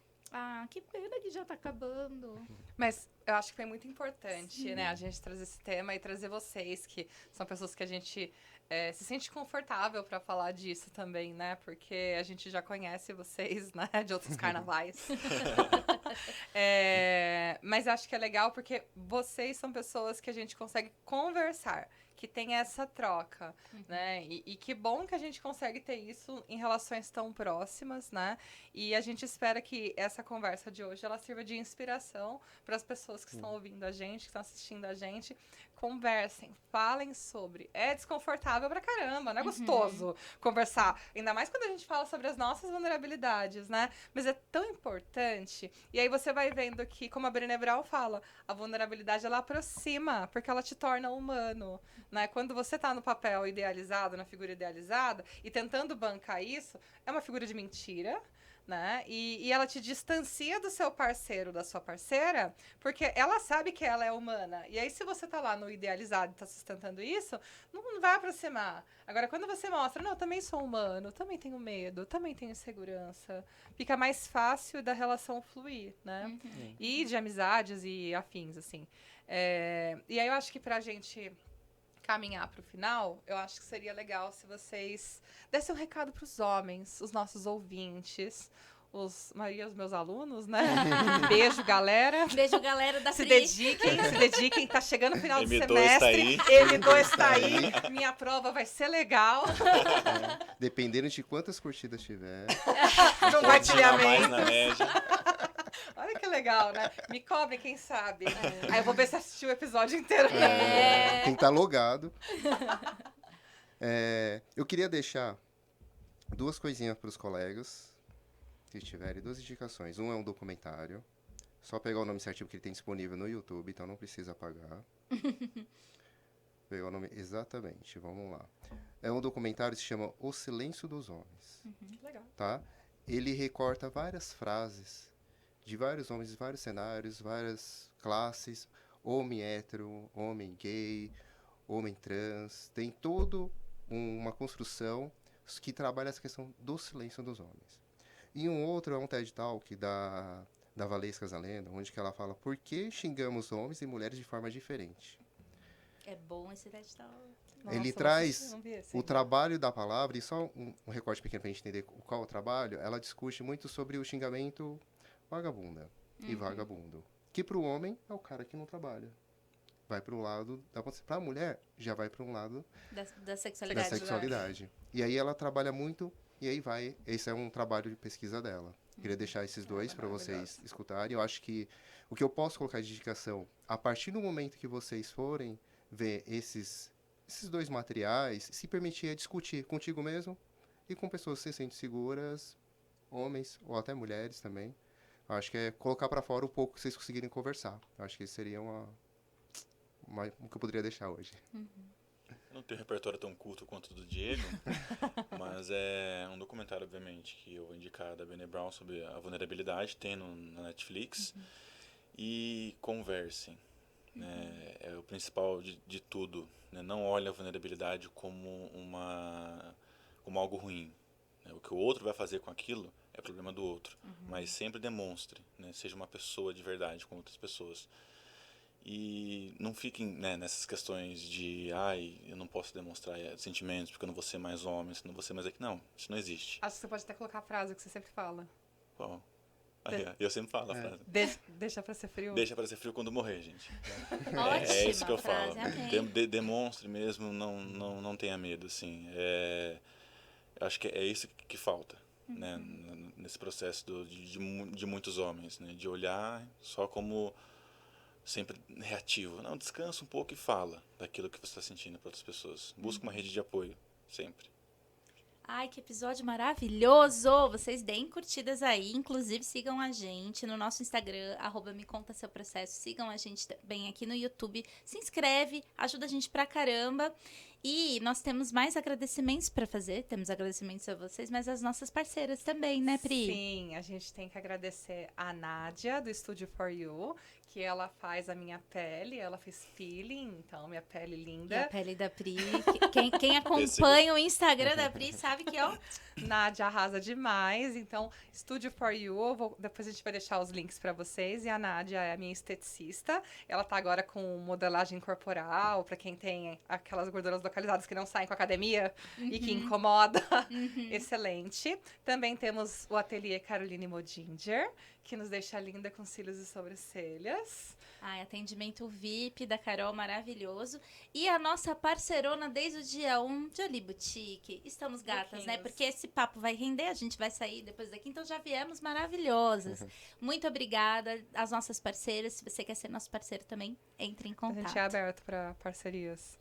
Speaker 1: que pena que já tá acabando.
Speaker 2: Mas eu acho que foi muito importante, né, a gente trazer esse tema e trazer vocês, que são pessoas que a gente se sente confortável para falar disso também, né? Porque a gente já conhece vocês, né, de outros carnavais. Mas acho que é legal porque vocês são pessoas que a gente consegue conversar, que tem essa troca, né? E que bom que a gente consegue ter isso em relações tão próximas, né? E a gente espera que essa conversa de hoje ela sirva de inspiração para as pessoas que estão ouvindo a gente, que estão assistindo a gente. Conversem, falem sobre. É desconfortável pra caramba, não é gostoso conversar. Ainda mais quando a gente fala sobre as nossas vulnerabilidades, né? Mas é tão importante. E aí você vai vendo que, como a Brené Brown fala, a vulnerabilidade ela aproxima, porque ela te torna humano, né? Quando você tá no papel idealizado, na figura idealizada, e tentando bancar isso, é uma figura de mentira, né? E ela te distancia do seu parceiro, da sua parceira, porque ela sabe que ela é humana. E aí, se você tá lá no idealizado e tá sustentando isso, não vai aproximar. Agora, quando você mostra, não, eu também sou humano, também tenho medo, também tenho insegurança, fica mais fácil da relação fluir, né? E de amizades e afins, assim. E aí, eu acho que pra gente caminhar para o final, eu acho que seria legal se vocês dessem um recado para os homens, os nossos ouvintes, os meus alunos, né? Beijo, galera.
Speaker 1: Beijo, galera da
Speaker 2: Se
Speaker 1: Pri.
Speaker 2: dediquem, tá chegando o final do
Speaker 4: M2
Speaker 2: semestre.
Speaker 4: tá aí.
Speaker 2: M2 está aí, minha prova vai ser legal.
Speaker 3: Dependendo de quantas curtidas tiver.
Speaker 2: Compartilhamento.
Speaker 4: Mais na média.
Speaker 2: Olha que legal, né? Me cobre, quem sabe. Aí eu vou ver se assistiu o episódio inteiro.
Speaker 3: Tem que estar logado. Eu queria deixar duas coisinhas para os colegas, se tiverem, duas indicações. Um é um documentário. Só pegar o nome certinho que ele tem disponível no YouTube, então não precisa apagar. Pegar o nome exatamente, vamos lá. É um documentário que se chama O Silêncio dos Homens.
Speaker 2: Legal.
Speaker 3: Tá? Ele recorta várias frases de vários homens, de vários cenários, várias classes, homem hétero, homem gay, homem trans, tem toda uma construção que trabalha essa questão do silêncio dos homens. E um outro é um TED Talk da Valesca Zalenda, onde que ela fala por que xingamos homens e mulheres de forma diferente.
Speaker 1: É bom esse TED Talk.
Speaker 3: Ele traz o trabalho da palavra, e só um recorte pequeno para a gente entender qual é o trabalho, ela discute muito sobre o xingamento vagabunda e vagabundo. Que para o homem é o cara que não trabalha. Vai para um lado, para a mulher, já vai para um lado
Speaker 1: Da sexualidade.
Speaker 3: da sexualidade. E aí ela trabalha muito, e aí esse é um trabalho de pesquisa dela. Queria deixar esses dois para vocês escutarem. Eu acho que o que eu posso colocar de indicação, a partir do momento que vocês forem ver esses dois materiais, se permitir discutir contigo mesmo e com pessoas que se sentem seguras, homens ou até mulheres também. Acho que é colocar para fora um pouco que vocês conseguirem conversar. Acho que isso seria o que eu poderia deixar hoje.
Speaker 4: Eu não tenho repertório tão curto quanto o do Diego, mas é um documentário, obviamente, que eu vou indicar da Brené Brown sobre a vulnerabilidade, tem na Netflix. E conversem, né? É o principal de tudo, né? Não olhe a vulnerabilidade como algo ruim, né? O que o outro vai fazer com aquilo é problema do outro, mas sempre demonstre, né? Seja uma pessoa de verdade com outras pessoas. E não fiquem, né, nessas questões de eu não posso demonstrar sentimentos porque eu não vou ser mais homem, eu não vou ser mais aqui. Não, isso não existe.
Speaker 2: Acho que você pode até colocar a frase que você sempre fala.
Speaker 4: Bom, eu sempre falo a frase.
Speaker 2: Deixa pra ser frio.
Speaker 4: Deixa para ser frio quando morrer, gente.
Speaker 1: Ótima
Speaker 4: É isso que eu falo.
Speaker 1: frase, amei.
Speaker 4: Demonstre mesmo, não tenha medo, assim. Eu acho que é isso que falta, né, nesse processo de muitos homens, né, de olhar só como sempre reativo. Não, descansa um pouco e fala daquilo que você está sentindo para outras pessoas. Busca uma rede de apoio, sempre.
Speaker 1: Ai, que episódio maravilhoso! Vocês deem curtidas aí, inclusive sigam a gente no nosso Instagram, @mecontaseuprocesso. Sigam a gente também aqui no YouTube. Se inscreve, ajuda a gente pra caramba. E nós temos mais agradecimentos pra fazer. Temos agradecimentos a vocês, mas as nossas parceiras também, né, Pri?
Speaker 2: Sim, a gente tem que agradecer a Nádia, do Studio For You, que ela faz a minha pele, ela fez peeling, então minha pele linda.
Speaker 1: E a pele da Pri. Quem acompanha o Instagram da Pri sabe que, ó...
Speaker 2: Nádia arrasa demais, então Studio For You, depois a gente vai deixar os links pra vocês, e a Nádia é a minha esteticista, ela tá agora com modelagem corporal, pra quem tem aquelas gorduras localizadas que não saem com a academia e que incomoda, excelente. Também temos o ateliê Caroline Modinger, que nos deixa linda com cílios e sobrancelhas.
Speaker 1: Ai, atendimento VIP da Carol, maravilhoso. E a nossa parceirona desde o dia 1, Jolie Boutique. Estamos gatas, né? Porque esse papo vai render, a gente vai sair depois daqui, então já viemos maravilhosas. Muito obrigada às nossas parceiras. Se você quer ser nosso parceiro também, entre em
Speaker 2: A
Speaker 1: contato.
Speaker 2: gente é aberto para parcerias.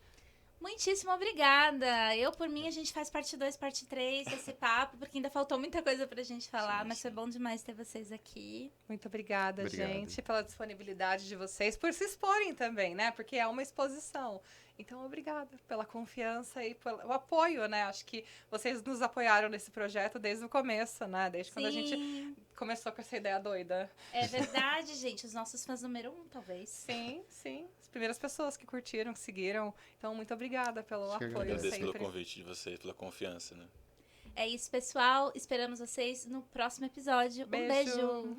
Speaker 1: Muitíssimo obrigada. Eu, por mim, a gente faz parte 2, parte 3 desse papo, porque ainda faltou muita coisa pra gente falar, mas foi bom demais ter vocês aqui.
Speaker 2: Muito obrigada,
Speaker 3: Obrigado.
Speaker 2: gente, pela disponibilidade de vocês, por se exporem também, né? Porque é uma exposição. Então, obrigada pela confiança e pelo apoio, né? Acho que vocês nos apoiaram nesse projeto desde o começo, né? Desde quando a gente começou com essa ideia doida.
Speaker 1: É verdade, gente. Os nossos fãs número 1, talvez.
Speaker 2: Sim, sim. As primeiras pessoas que curtiram, que seguiram. Então, muito obrigada pelo
Speaker 3: Acho que
Speaker 2: apoio
Speaker 4: Agradeço
Speaker 2: sempre.
Speaker 4: pelo convite de vocês, pela confiança, né?
Speaker 1: É isso, pessoal. Esperamos vocês no próximo episódio. Um
Speaker 2: Beijo.
Speaker 1: beijo.